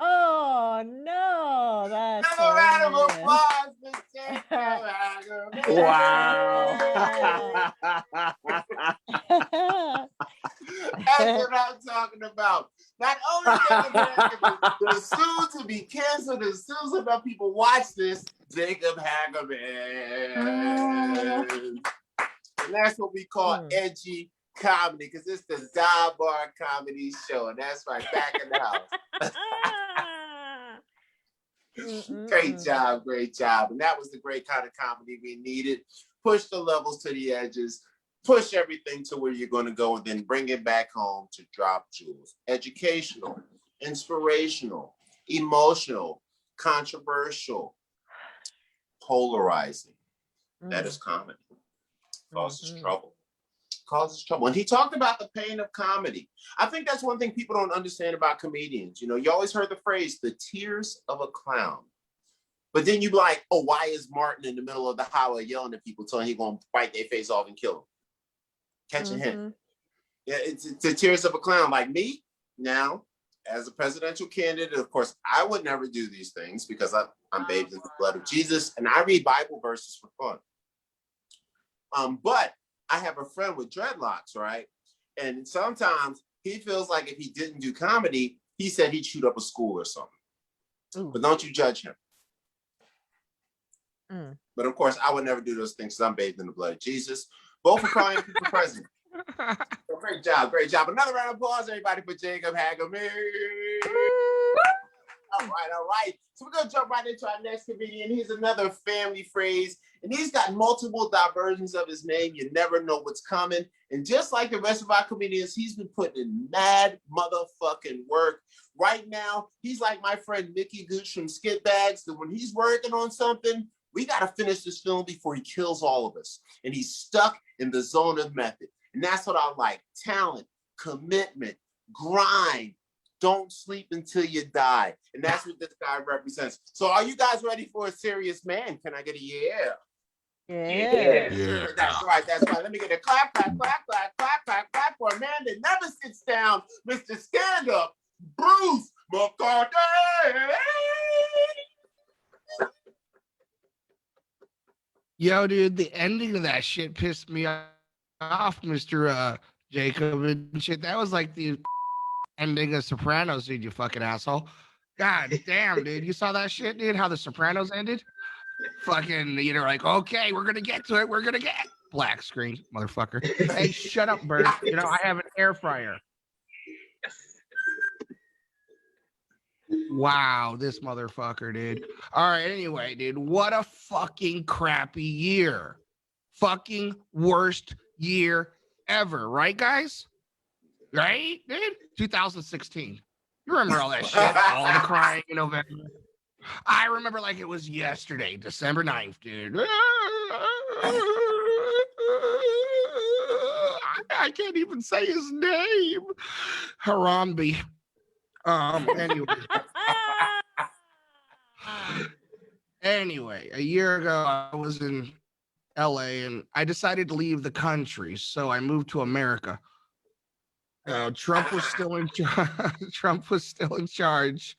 Oh no, that's another round of applause for Jacob Hågensen. Wow. That's what I'm talking about. Not only Jacob Hågensen, but soon to be canceled as soon as enough people watch this, Jacob Hågensen. And that's what we call edgy comedy, because it's the Dive Bar Comedy Show, and that's right, back in the house. Great job, great job. And that was the great kind of comedy we needed. Push the levels to the edges, push everything to where you're going to go, and then bring it back home to drop jewels. Educational, inspirational, emotional, controversial, polarizing. That is comedy. Causes trouble. Causes trouble. And he talked about the pain of comedy. I think that's one thing people don't understand about comedians. You know, you always heard the phrase, the tears of a clown. But then you be like, oh, why is Martin in the middle of the highway yelling at people, telling he's going to bite their face off and kill them? Catch a hint. Yeah, it's the tears of a clown. Like me, now, as a presidential candidate, of course, I would never do these things because I'm bathed in the blood of Jesus, and I read Bible verses for fun. But I have a friend with dreadlocks, right? And sometimes he feels like if he didn't do comedy, he said he'd shoot up a school or something. But don't you judge him. But of course, I would never do those things because I'm bathed in the blood of Jesus. Vote for crying for president. So great job, great job. Another round of applause, everybody, for Jacob Hågensen. All right. So we're going to jump right into our next comedian. He's another family phrase, and he's got multiple diversions of his name. You never know what's coming. And just like the rest of our comedians, he's been putting in mad motherfucking work. Right now, he's like my friend Mickey Gooch from Skit Bags, that when he's working on something, we got to finish this film before he kills all of us. And he's stuck in the zone of method. And that's what I like. Talent, commitment, grind. Don't sleep until you die. And that's what this guy represents. So are you guys ready for a serious man? Can I get a yeah? Yeah. That's right. Let me get a clap, clap, clap, clap, clap, clap, clap for a man that never sits down, Mr. Stand-Up, Bruce McCarthy. Yo, dude, the ending of that shit pissed me off, Mr. Jacob and shit. That was like the ending of Sopranos, dude, you fucking asshole. God damn, dude. You saw that shit, dude? How the Sopranos ended? Fucking, you know, like, okay, we're gonna get to it. We're gonna get black screen, motherfucker. Hey, shut up, Bird. You know, I have an air fryer. Wow, this motherfucker, dude. All right, anyway, dude, what a fucking crappy year. Fucking worst year ever, right, guys? Right, dude? 2016. You remember all that shit? All the crying in November. I remember like it was yesterday, December 9th, dude. I can't even say his name. Harambe. Anyway, a year ago, I was in LA and I decided to leave the country, so I moved to America. Trump was still in charge,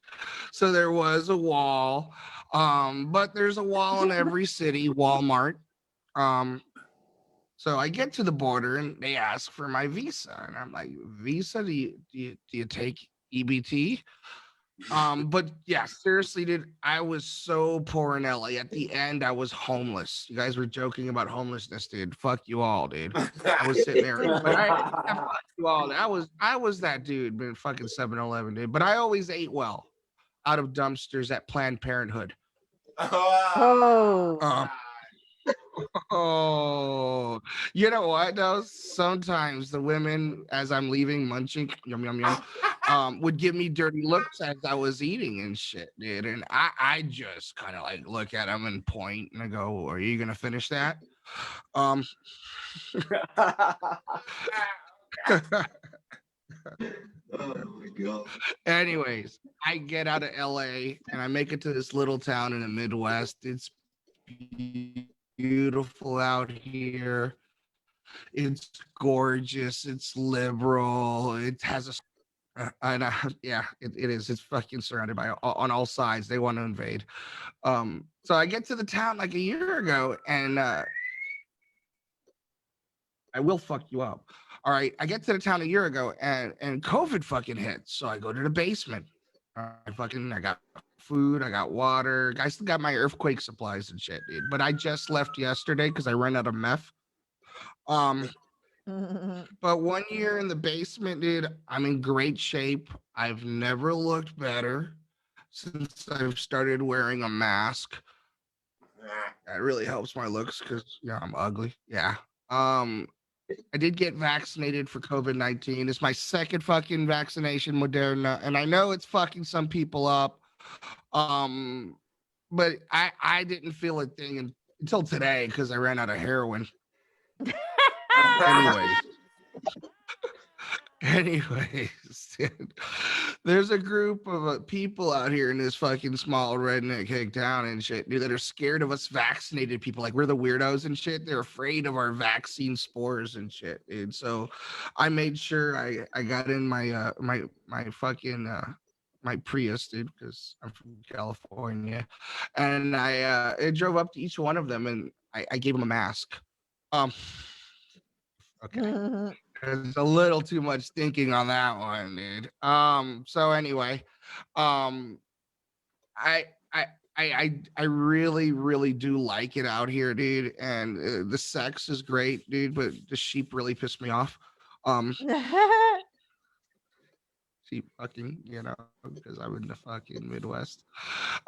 so there was a wall. But there's a wall in every city, Walmart. So I get to the border and they ask for my visa, and I'm like, visa? Do you take EBT? But yeah, seriously, dude, I was so poor in LA. At the end, I was homeless. You guys were joking about homelessness, dude. Fuck you all, dude. I was sitting there, but fuck you all. I was that dude, man. Fucking 7-Eleven, dude. But I always ate well out of dumpsters at Planned Parenthood. Oh, you know what though? Sometimes the women, as I'm leaving, munching, yum yum yum, would give me dirty looks as I was eating and shit, dude. And I just kind of like look at them and point, and I go, "Are you gonna finish that?" Um. Oh my god. Anyways, I get out of LA and I make it to this little town in the Midwest. It's beautiful out here. It's gorgeous. It's liberal. It has and yeah, it is. It's fucking surrounded by on all sides. They want to invade. So I get to the town like a year ago, and I will fuck you up. All right, I get to the town a year ago, and COVID fucking hits. So I go to the basement. I got food, I got water. I still got my earthquake supplies and shit, dude. But I just left yesterday because I ran out of meth. But 1 year in the basement, dude, I'm in great shape. I've never looked better since I've started wearing a mask. That really helps my looks because I'm ugly. Yeah. I did get vaccinated for COVID-19. It's my second fucking vaccination, Moderna, and I know it's fucking some people up. But I didn't feel a thing until today because I ran out of heroin. Anyways, dude, there's a group of people out here in this fucking small redneck hick town and shit, dude, that are scared of us vaccinated people. Like we're the weirdos and shit. They're afraid of our vaccine spores and shit, dude. So I made sure I got in my my fucking my Prius, dude, because I'm from California, and I drove up to each one of them and I gave them a mask. Okay. There's a little too much thinking on that one, dude. So anyway, I really, really do like it out here, dude. And the sex is great, dude, but the sheep really pissed me off. Sheep fucking, because I'm in the fucking Midwest.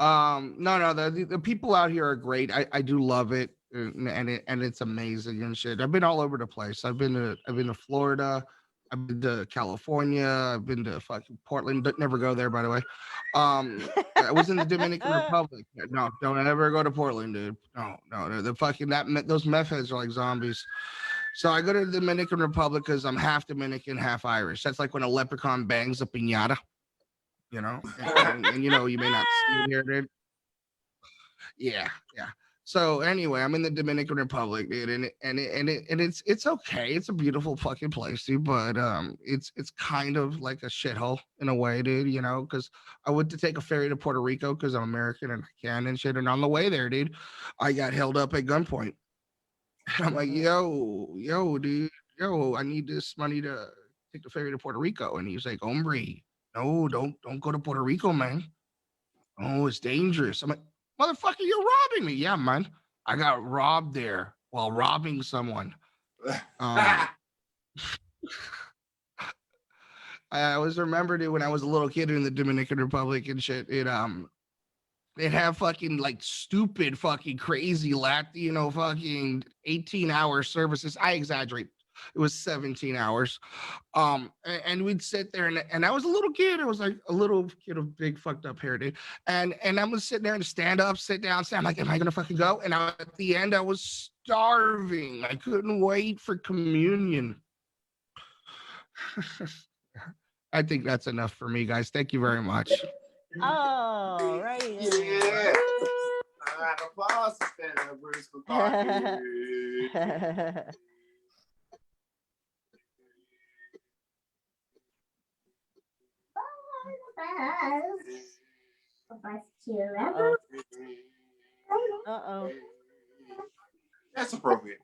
No, the people out here are great. I do love it. And it's amazing and shit. I've been all over the place. I've been to Florida, I've been to California, I've been to fucking Portland. Never go there, by the way. I was in the Dominican Republic. No, don't ever go to Portland, dude. No, the fucking those meth heads are like zombies. So I go to the Dominican Republic because I'm half Dominican, half Irish. That's like when a leprechaun bangs a piñata, and you may not see it here, dude. Yeah. So anyway, I'm in the Dominican Republic, dude, and it's okay. It's a beautiful fucking place, dude, but it's kind of like a shithole in a way, dude. Because I went to take a ferry to Puerto Rico because I'm American and I can and shit. And on the way there, dude, I got held up at gunpoint. And I'm like, yo, dude, I need this money to take the ferry to Puerto Rico. And he's like, hombre, no, don't go to Puerto Rico, man. Oh, it's dangerous. I'm like, motherfucker, you're robbing me. Yeah, man. I got robbed there while robbing someone. I always remember, dude, when I was a little kid in the Dominican Republic and shit, they'd have fucking like stupid fucking crazy Latino fucking 18-hour services. I exaggerate. It was 17 hours. And we'd sit there and I was a little kid. I was like a little kid of big fucked up hair, dude. And I was sitting there and stand up, sit down, I'm like, am I gonna fucking go? And at the end I was starving. I couldn't wait for communion. I think that's enough for me, guys. Thank you very much. Oh, right. Yeah. Round of applause to stand up, Bruce McCarthy. Uh-oh. That's appropriate.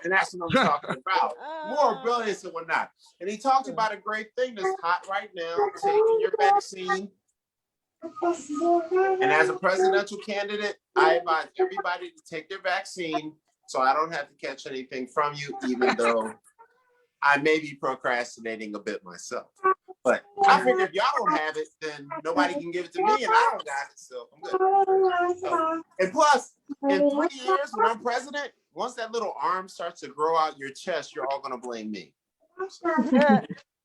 And that's what I'm talking about. More brilliance and whatnot. And he talked about a great thing that's hot right now, taking your vaccine. And as a presidential candidate, I advise everybody to take their vaccine so I don't have to catch anything from you, even though I may be procrastinating a bit myself. But I figure if y'all don't have it, then nobody can give it to me, and I don't got it, so I'm good. So, and plus, in 3 years when I'm president, once that little arm starts to grow out your chest, you're all gonna blame me.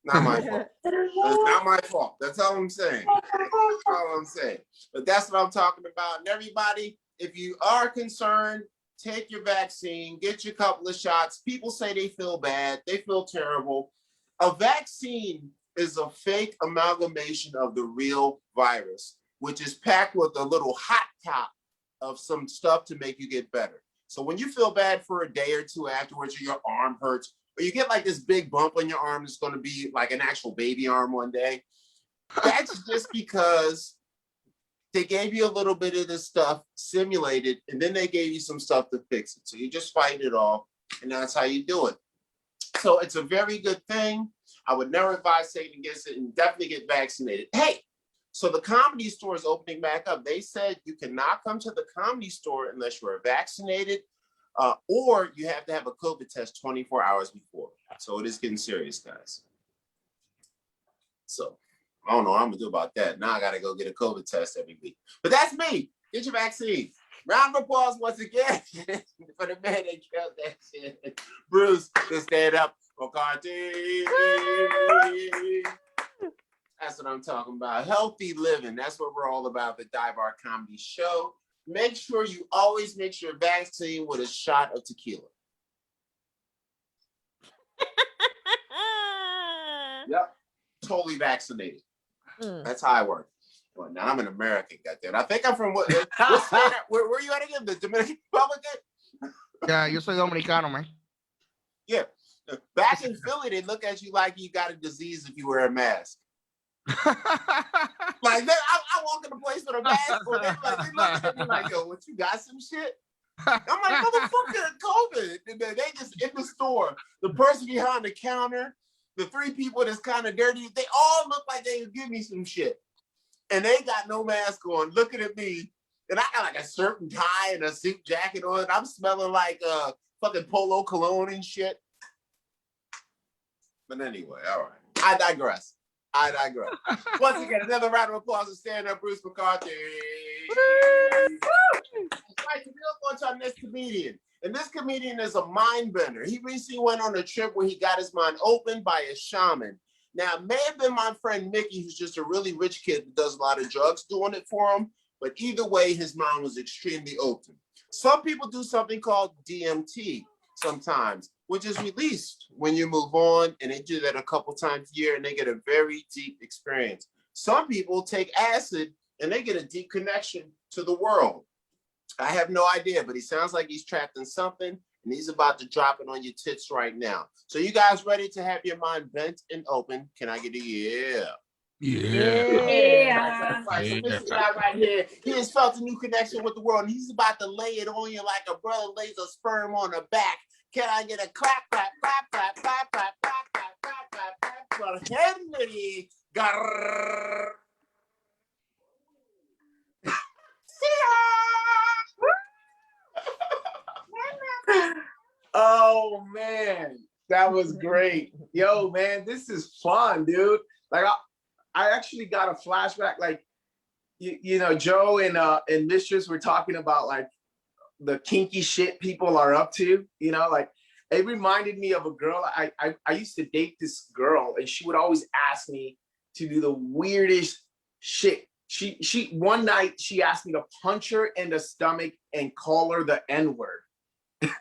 Not my fault. It's not my fault. That's all I'm saying. That's all I'm saying. But that's what I'm talking about. And everybody, if you are concerned, take your vaccine, get your couple of shots. People say they feel bad, they feel terrible. A vaccine is a fake amalgamation of the real virus, which is packed with a little hot top of some stuff to make you get better. So when you feel bad for a day or two afterwards, or your arm hurts, or you get like this big bump on your arm that's going to be like an actual baby arm one day, that's just because they gave you a little bit of this stuff simulated, and then they gave you some stuff to fix it. So you just fight it off, and that's how you do it. So it's a very good thing. I would never advise taking against it, and definitely get vaccinated. Hey, so the Comedy Store is opening back up. They said you cannot come to the Comedy Store unless you're vaccinated, or you have to have a COVID test 24 hours before. So it is getting serious, guys. So I don't know what I'm gonna do about that. Now I gotta go get a COVID test every week. But that's me. Get your vaccine. Round of applause once again for the man that killed that shit. Bruce, to stand up. McCarthy. That's what I'm talking about. Healthy living. That's what we're all about, the Dive Bar Comedy Show. Make sure you always mix your vaccine with a shot of tequila. Yep. Totally vaccinated. That's how I work. Well, now I'm an American, goddamn. I think I'm from what state? Where are you at again? The Dominican Republic? Yeah, yo soy dominicano, man. Yeah. Back in Philly, they look at you like you got a disease if you wear a mask. Like I walk in the place with a mask on, they look at me like, yo, what, you got some shit? I'm like, motherfucker, COVID. And they just in the store, the person behind the counter, the three people that's kind of dirty, they all look like they would give me some shit. And they got no mask on, looking at me. And I got like a shirt and tie and a suit jacket on. I'm smelling like fucking Polo cologne and shit. But anyway, all right. I digress. Once again, another round of applause to stand up Bruce McCarthy. Right, so we're going to our next comedian. And this comedian is a mind bender. He recently went on a trip where he got his mind opened by a shaman. Now, it may have been my friend Mickey, who's just a really rich kid that does a lot of drugs, doing it for him. But either way, his mind was extremely open. Some people do something called DMT sometimes, which is released when you move on, and they do that a couple times a year, and they get a very deep experience. Some people take acid, and they get a deep connection to the world. I have no idea, but he sounds like he's trapped in something, and he's about to drop it on your tits right now. So you guys ready to have your mind bent and open? Can I get a yeah? Yeah. Right, so this guy right here, he has felt a new connection with the world, and he's about to lay it on you like a brother lays a sperm on the back. Can I get a clap, clap, clap, clap, clap, clap, clap, clap, clap, clap, clap, clap, Henry? Oh man, that was great. Yo, man, this is fun, dude. Like I actually got a flashback. Like you know, Joe and Mistress were talking about like the kinky shit people are up to. You know, like it reminded me of a girl. I used to date this girl, and she would always ask me to do the weirdest shit. She one night she asked me to punch her in the stomach and call her the N-word. And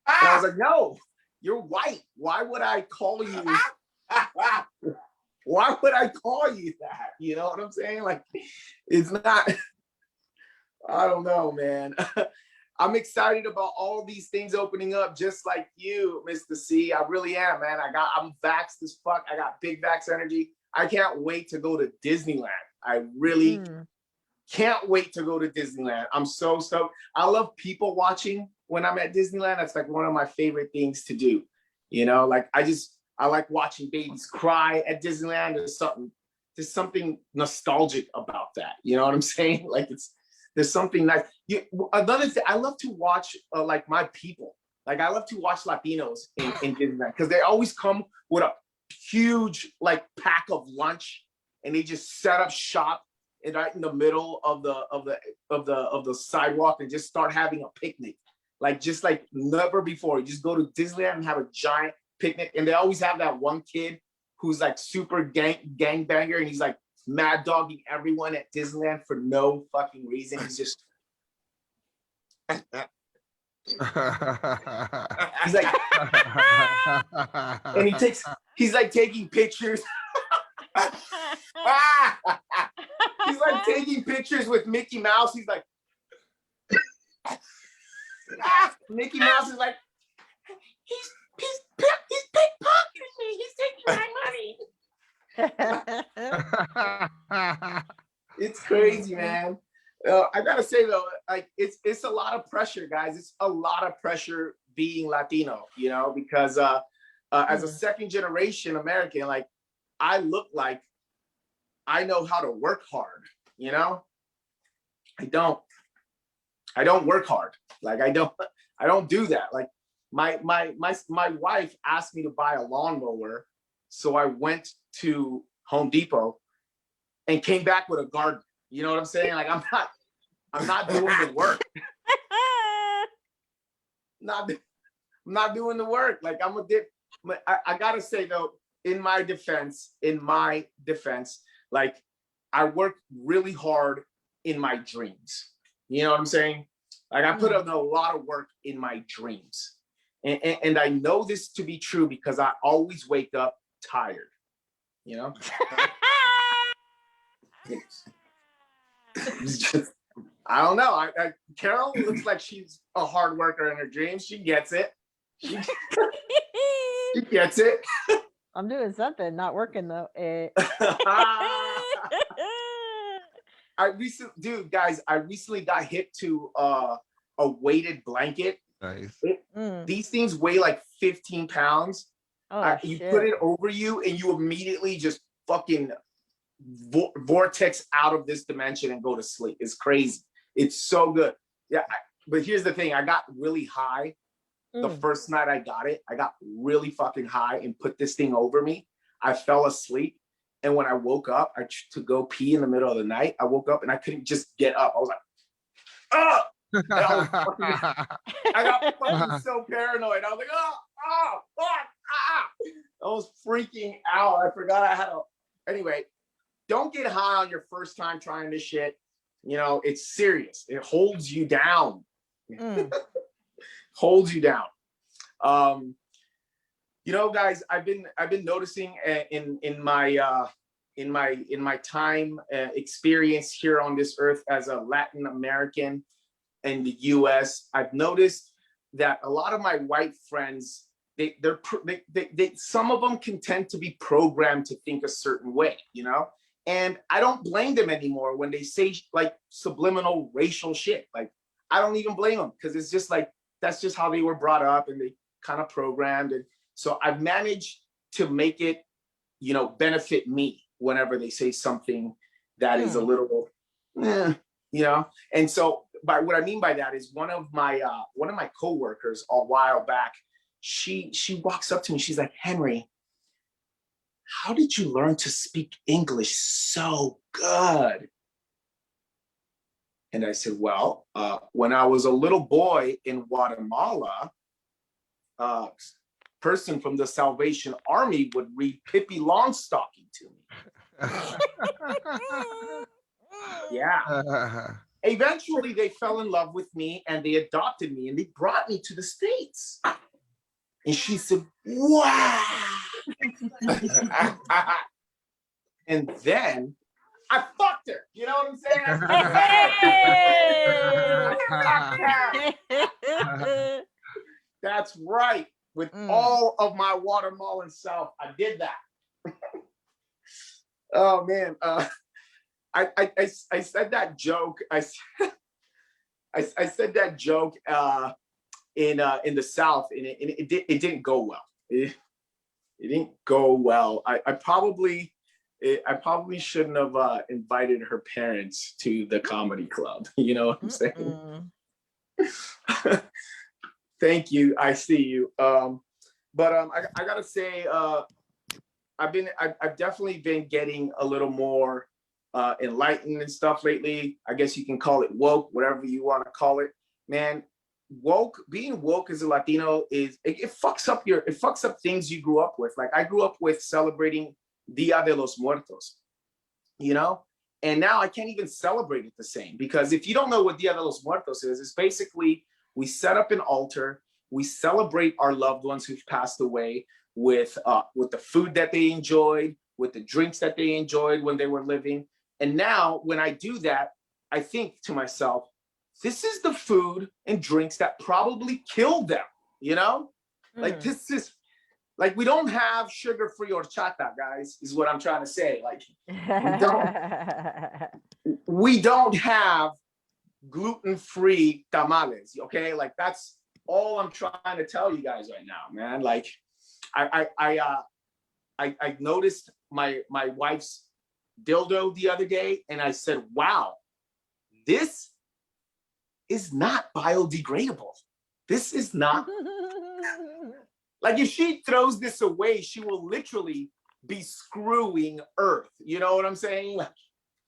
I was like, no, you're white. Why would I call you? Why would I call you that? You know what I'm saying? Like, it's not, I don't know, man. I'm excited about all these things opening up just like you, Mr. C. I really am, man. I'm vaxxed as fuck. I got big vax energy. I can't wait to go to Disneyland. I really can't wait to go to Disneyland. I'm so stoked. I love people watching when I'm at Disneyland. That's like one of my favorite things to do. You know, like I like watching babies cry at Disneyland. There's something nostalgic about that. You know what I'm saying? Like there's something nice. Another thing, I love to watch like my people. Like I love to watch Latinos in Disneyland because they always come with a huge like pack of lunch, and they just set up shop right in the middle of the sidewalk and just start having a picnic, like just like never before. You just go to Disneyland and have a giant picnic, and they always have that one kid who's like super gangbanger, and he's like mad dogging everyone at Disneyland for no fucking reason. He's just he's like, and he's like taking pictures. He's like taking pictures with Mickey Mouse. He's like, Mickey Mouse is like, he's pickpocketing me. He's taking my money. It's crazy, man. I gotta say though, like it's a lot of pressure, guys. It's a lot of pressure being Latino, you know, because as a second generation American, like I look like I know how to work hard, you know. I don't work hard. Like I don't do that. Like my wife asked me to buy a lawnmower, so I went to Home Depot and came back with a garden. You know what I'm saying? Like I'm not doing the work. I'm not doing the work. Like I gotta say though, in my defense, like I work really hard in my dreams. You know what I'm saying? Like I put in a lot of work in my dreams. And I know this to be true because I always wake up tired, you know? I don't know. Carol looks like she's a hard worker in her dreams. She gets it. She gets it. I'm doing something, not working though. I recently got hit to a weighted blanket. Nice. These things weigh like 15 pounds. You put it over you and you immediately just fucking vortex out of this dimension and go to sleep. It's crazy. It's so good. Yeah, but here's the thing. I got really high the first night I got it. I got really fucking high and put this thing over me. I fell asleep. And when I woke up to go pee in the middle of the night, I woke up and I couldn't just get up. I was like, oh! I got fucking so paranoid. I was like, oh, fuck, I was freaking out. I forgot I had anyway, don't get high on your first time trying this shit. You know, it's serious. It holds you down. Holds you down. You know, guys, I've been noticing in my time experience here on this earth as a Latin American in the U.S., I've noticed that a lot of my white friends, they some of them can tend to be programmed to think a certain way, you know. And I don't blame them anymore when they say like subliminal racial shit. Like I don't even blame them because it's just like that's just how they were brought up and they kind of programmed. And so I've managed to make it, you know, benefit me whenever they say something that is a little, you know. And so, by what I mean by that is one of my coworkers a while back, she walks up to me. She's like, Henry, how did you learn to speak English so good? And I said, well, when I was a little boy in Guatemala, person from the Salvation Army would read Pippi Longstocking to me. Yeah. Eventually, they fell in love with me and they adopted me and they brought me to the States. And she said, wow. And then I fucked her. You know what I'm saying? That's right. With all of my Guatemalan self, I did that. Oh man, I said that joke. I said that joke in the South, and it didn't go well. It didn't go well. I probably shouldn't have invited her parents to the comedy club. You know what I'm saying? Thank you. I see you. But I gotta say, I've definitely been getting a little more enlightened and stuff lately. I guess you can call it woke, whatever you want to call it. Man, being woke as a Latino it fucks up things you grew up with. Like I grew up with celebrating Dia de los Muertos, you know? And now I can't even celebrate it the same, because if you don't know what Dia de los Muertos is, it's basically we set up an altar, we celebrate our loved ones who've passed away with the food that they enjoyed, with the drinks that they enjoyed when they were living. And now when I do that, I think to myself, this is the food and drinks that probably killed them, you know? Like this is, like we don't have sugar-free horchata, guys, is what I'm trying to say. Like we don't have gluten-free tamales, okay? Like that's all I'm trying to tell you guys right now, man. Like I noticed my wife's dildo the other day, and I said, wow, this is not biodegradable. This is not, like if she throws this away, she will literally be screwing Earth. You know what I'm saying? Like,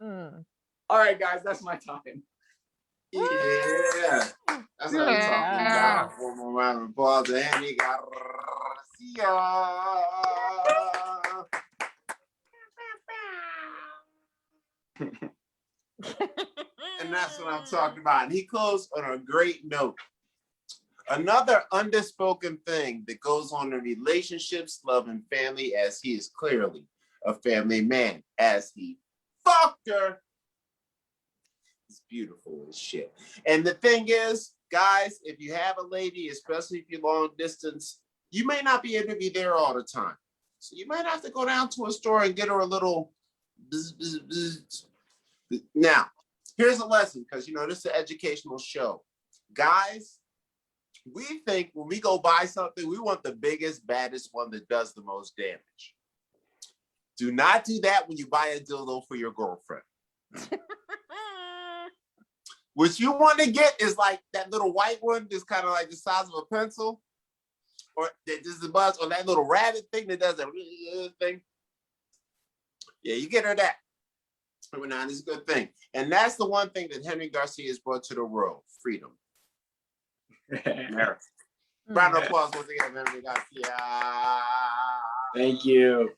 all right, guys, that's my time. Yeah, that's what I'm talking about. One more round of applause to Andy Garcia. And that's what I'm talking about. And he closed on a great note. Another unspoken thing that goes on in relationships, love, and family, as he is clearly a family man, as he fucked her. It's beautiful as shit. And the thing is, guys, if you have a lady, especially if you're long distance, you may not be able to be there all the time. So you might have to go down to a store and get her a little bzz, bzz, bzz. Now, here's a lesson, because, you know, this is an educational show. Guys, we think when we go buy something, we want the biggest, baddest one that does the most damage. Do not do that when you buy a dildo for your girlfriend. What you want to get is like that little white one that's kind of like the size of a pencil, or that just the buzz, or that little rabbit thing that does that thing. Yeah, you get her that. Every now and then is a good thing. And that's the one thing that Henry Garcia has brought to the world: freedom. America. Round of applause once again, Henry Garcia. Thank you.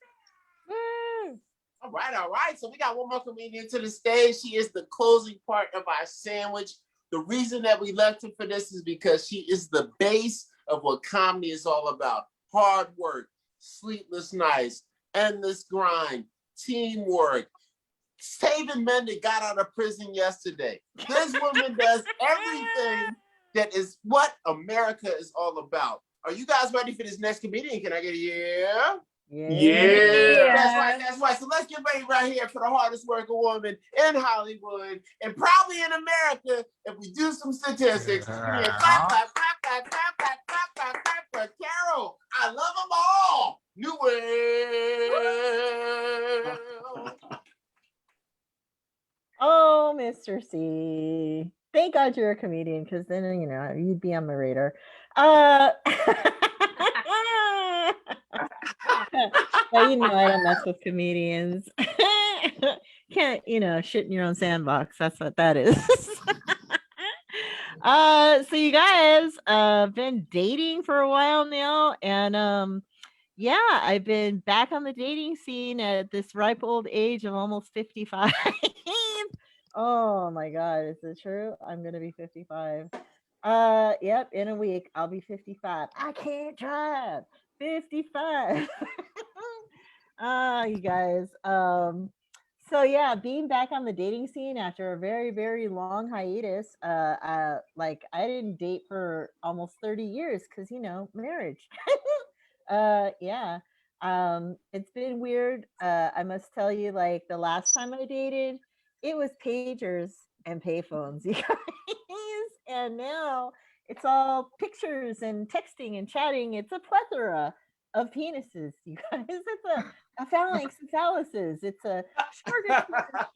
All right. So we got one more comedian to the stage. She is the closing part of our sandwich. The reason that we left her for this is because she is the base of what comedy is all about. Hard work, sleepless nights, endless grind, teamwork, saving men that got out of prison yesterday. This woman does everything that is what America is all about. Are you guys ready for this next comedian? Can I get a yeah? Yeah. That's right. So let's get ready right here for the hardest working woman in Hollywood and probably in America if we do some statistics. Yeah, clap, Carol. I love them all. New World. Oh, Mr. C. Thank God you're a comedian, because then, you know, you'd be on my radar. But you know, I don't mess with comedians. Can't, you know, shit in your own sandbox. That's what that is. So you guys been dating for a while now, and yeah, I've been back on the dating scene at this ripe old age of almost 55. Oh my God, is it true? I'm gonna be 55. Yep, in a week I'll be 55. I can't drive. 55. You guys. So yeah, being back on the dating scene after a very, very long hiatus. Like I didn't date for almost 30 years because, you know, marriage. Yeah. It's been weird. I must tell you, like the last time I dated, it was pagers and payphones, you guys. And now it's all pictures and texting and chatting. It's a plethora of penises, you guys. It's a phalanx of phalluses. It's a sugar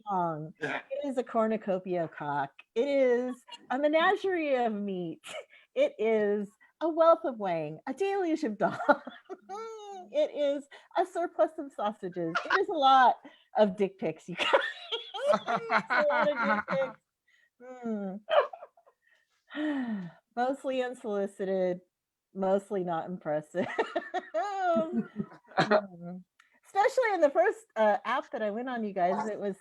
song. It is a cornucopia of cock. It is a menagerie of meat. It is a wealth of wang, a deluge of dog. It is a surplus of sausages. It is a lot of dick pics, you guys. It's a lot of dick pics. Mostly unsolicited, mostly not impressive. Especially in the first app that I went on, you guys, it was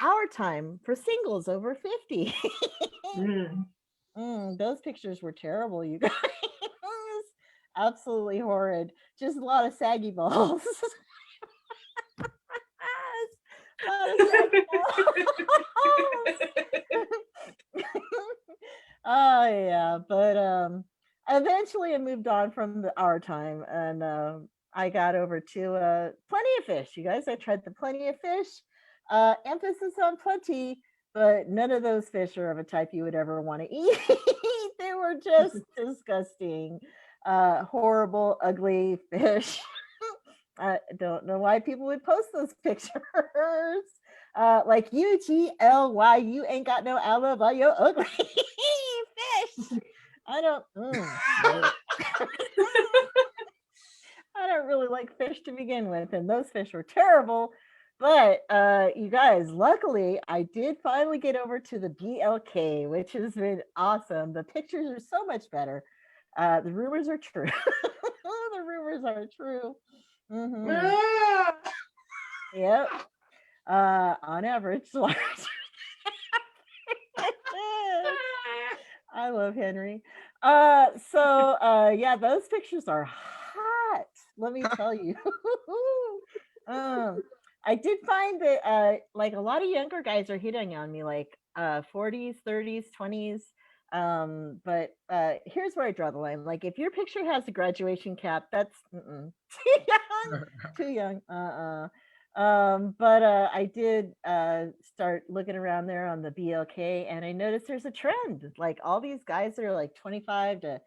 Our Time for singles over 50. Those pictures were terrible, you guys. Absolutely horrid. Just a lot of saggy balls. A lot of saggy balls. Oh yeah, but eventually I moved on from Our Time, and I got over to Plenty of Fish. You guys, I tried the Plenty of Fish. Emphasis on plenty, but none of those fish are of a type you would ever want to eat. They were just disgusting, horrible, ugly fish. I don't know why people would post those pictures. Like UGLY, you ain't got no alibi, you're ugly fish. I don't. I don't really like fish to begin with, and those fish were terrible. But you guys, luckily, I did finally get over to the BLK, which has been awesome. The pictures are so much better. The rumors are true. The rumors are true. Yep. On average, larger. I love Henry. Yeah, those pictures are hot. Let me tell you. I did find that like a lot of younger guys are hitting on me, like 40s, 30s, 20s. But here's where I draw the line. Like if your picture has a graduation cap, that's too young. Too young. But I did start looking around there on the BLK, and I noticed there's a trend. Like all these guys that are like 25 to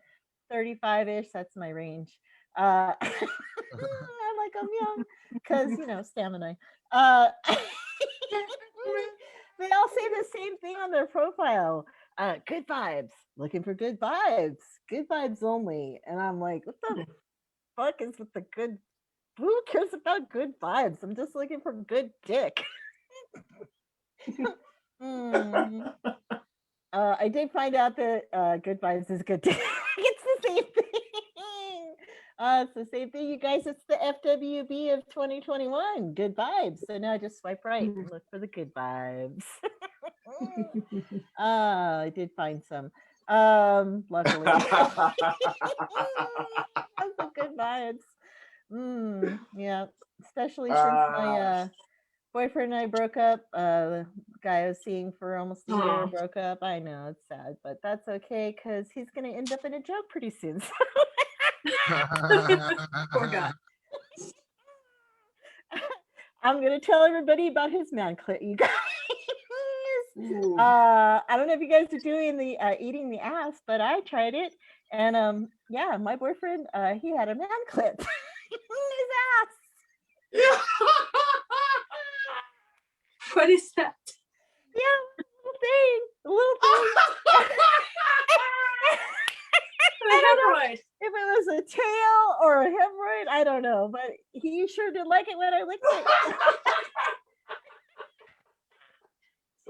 35-ish, that's my range. I like them young because, you know, stamina. They all say the same thing on their profile. Good vibes, looking for good vibes only. And I'm like, what the fuck is with the good? Who cares about good vibes? I'm just looking for good dick. I did find out that good vibes is good dick. It's the same thing. It's the same thing, you guys. It's the FWB of 2021. Good vibes. So now I just swipe right and look for the good vibes. I did find some. Luckily. That's the good vibes. Yeah, especially since my boyfriend and I broke up. The guy I was seeing for almost a year broke up. I know it's sad, but that's okay because he's gonna end up in a joke pretty soon. Poor guy. I'm gonna tell everybody about his man clit, you guys. I don't know if you guys are doing the eating the ass, but I tried it, and yeah, my boyfriend he had a man clit in his ass. Yeah. What is that? Yeah, a little thing. I don't know if it was a tail or a hemorrhoid. I don't know, but he sure did like it when I licked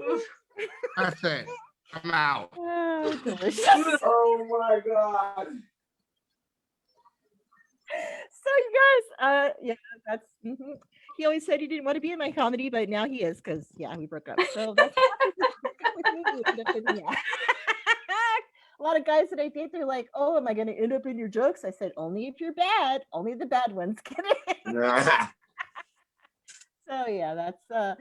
it. That's it. I'm out. Oh, delicious. Oh my God. So you guys, yeah, that's. He always said he didn't want to be in my comedy, but now he is because yeah, we broke up. So that's a lot of guys that I date, they're like, "Oh, am I going to end up in your jokes?" I said, "Only if you're bad. Only the bad ones get it." So yeah, that's the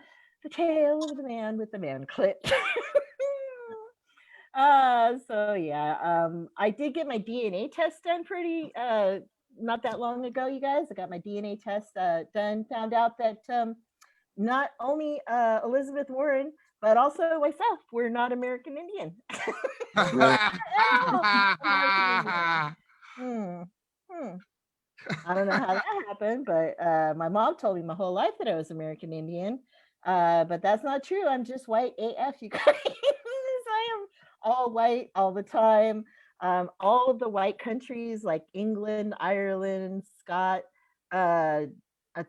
tale of the man with the man clit. So yeah, I did get my DNA test done pretty not that long ago, you guys. I got my DNA test done, found out that not only Elizabeth Warren, but also myself, we're not American Indian. I don't know how that happened, but my mom told me my whole life that I was American Indian. But that's not true. I'm just white AF, you guys. I am all white all the time. all of the white countries like England, Ireland, Scott, a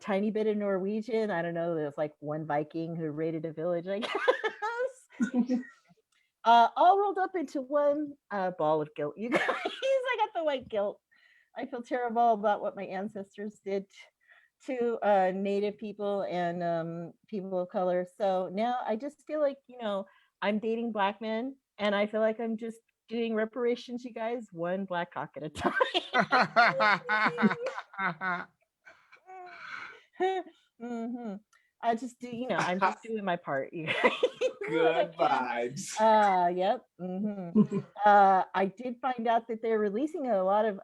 tiny bit of Norwegian. I don't know. There's like one Viking who raided a village, I guess. All rolled up into one ball of guilt. You guys, I got the white guilt. I feel terrible about what my ancestors did to Native people and people of color. So now I just feel like, I'm dating Black men, and I feel like I'm just doing reparations, you guys, one black cock at a time. Mm-hmm. I just do, I'm just doing my part. Good vibes. Yep. Mm-hmm. I did find out that they're releasing a lot of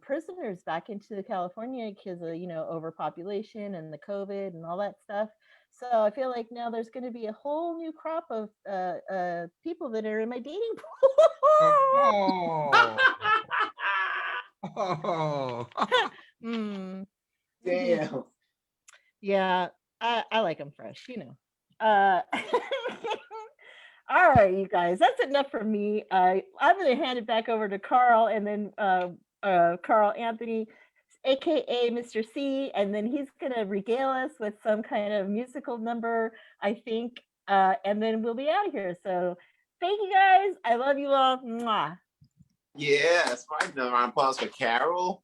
prisoners back into California because of, overpopulation and the COVID and all that stuff. So I feel like now there's going to be a whole new crop of people that are in my dating pool. Oh. Damn. Yeah, I like them fresh, All right, you guys, that's enough for me. I'm going to hand it back over to Carl, and then Carl Anthony, aka Mr. C, and then he's going to regale us with some kind of musical number, I think, and then we'll be out of here. So thank you guys. I love you all. Mwah. Yeah, that's right. Another round of applause for Carol.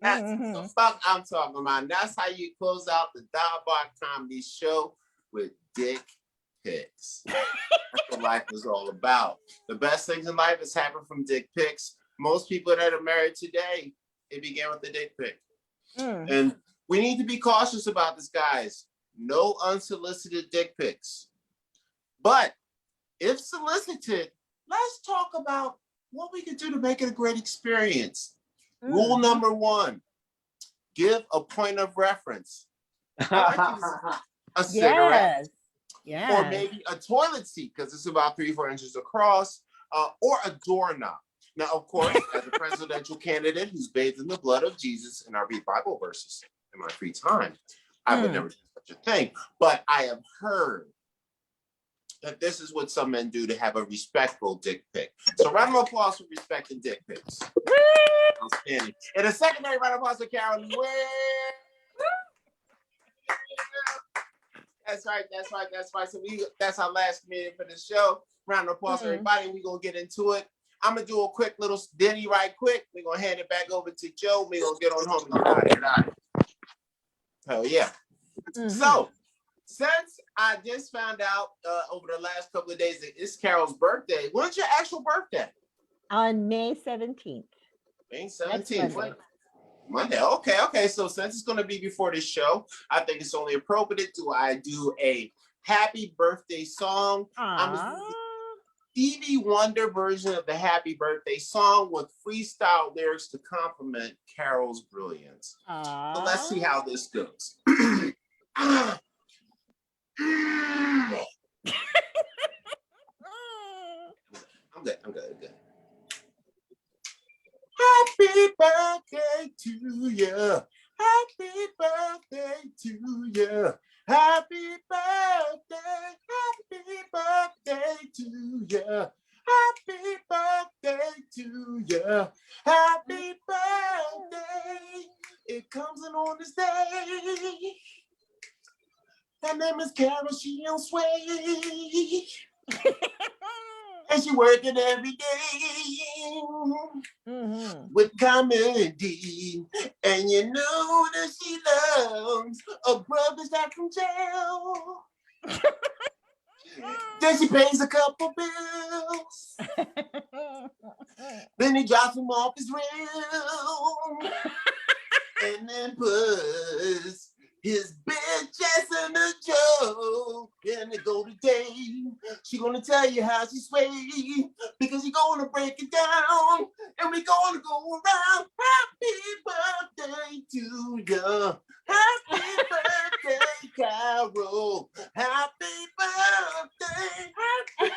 That's the fuck I'm talking about. That's how you close out the Dive Bar Comedy Show with dick pics. That's what life is all about. The best things in life has happened from dick pics. Most people that are married today, it began with the dick pic. And we need to be cautious about this, guys. No unsolicited dick pics. But if solicited, let's talk about what we can do to make it a great experience. Rule number 1, give a point of reference. A cigarette, or maybe a toilet seat, because it's about 3-4 inches across, or a doorknob. Now, of course, as a presidential candidate who's bathed in the blood of Jesus and I read Bible verses in my free time, I would never do such a thing. But I have heard that this is what some men do to have a respectful dick pic. So round of applause for respecting dick pics. Outstanding. And a secondary round of applause for Carol. That's right. So that's our last comedian for the show. Round of applause for everybody. We're going to get into it. I'm going to do a quick little ditty right quick. We're going to hand it back over to Joe. We're going to get on home and get out of here. Hell yeah. So, since I just found out over the last couple of days that it's Carol's birthday, when's your actual birthday? On May 17th. May 17th. Monday. Okay. So since it's going to be before this show, I think it's only appropriate I do a happy birthday song. I'm going to do Stevie Wonder version of the happy birthday song with freestyle lyrics to complement Carol's brilliance. So let's see how this goes. I'm good. Happy birthday to you. Happy birthday to you. Happy birthday. Happy birthday to you. Happy birthday to you. Happy birthday. It comes in on this day. Her name is Carol, she on sway. And she working every day with comedy. And you know that she loves a brother's back from jail. Then she pays a couple bills. Then he drops him off his rail. And then puts his bitch ass in a joke, and they go today. She gonna tell you how she swayed, because she gonna break it down, and we gonna go around. Happy birthday to you. Happy birthday, Carol. Happy birthday. Happy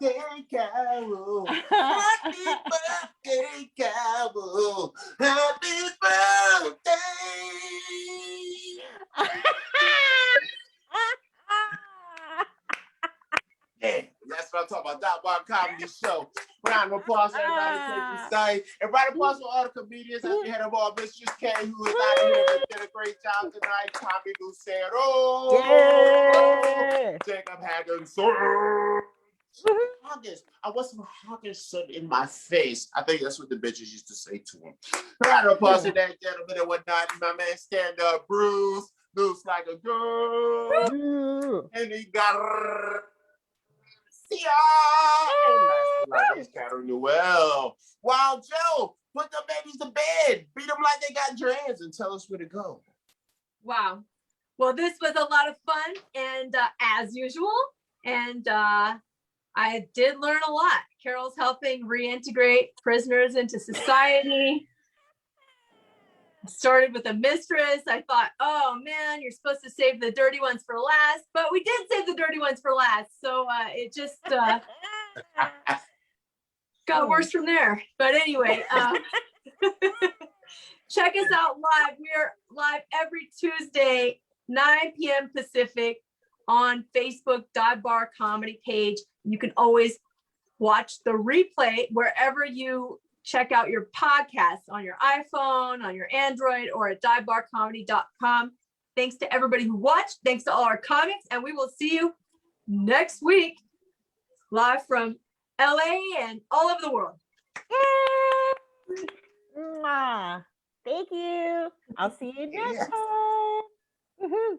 birthday, Carol. Happy birthday, Carol. Happy birthday. That's what I'm talking about. Dot Bar Comedy Show. Round of applause for everybody taking side. And round of applause for all the comedians. At the head of all, Mistress K, who is out of here, but did a great job tonight. Tommy Lucero. Yeah. Jacob Hågensen. August. I want some Hågensen in my face. I think that's what the bitches used to say to him. Round of applause to that gentleman and whatnot. My man, stand up, Bruce. Looks like a girl. And he got Garcia. Well, Wild Joe, put the babies to bed. Beat them like they got dreads and tell us where to go. Wow. Well, this was a lot of fun, and as usual, and I did learn a lot. Carol's helping reintegrate prisoners into society. Started with a mistress. I thought, oh man, you're supposed to save the dirty ones for last, but we did save the dirty ones for last. So it just got worse from there. But anyway, check us out live. We are live every Tuesday, 9 p.m. Pacific on Facebook, Dive Bar Comedy page. You can always watch the replay wherever you check out your podcasts, on your iPhone, on your Android, or at divebarcomedy.com. Thanks to everybody who watched. Thanks to all our comics. And we will see you next week live from LA and all over the world. Thank you. I'll see you next time.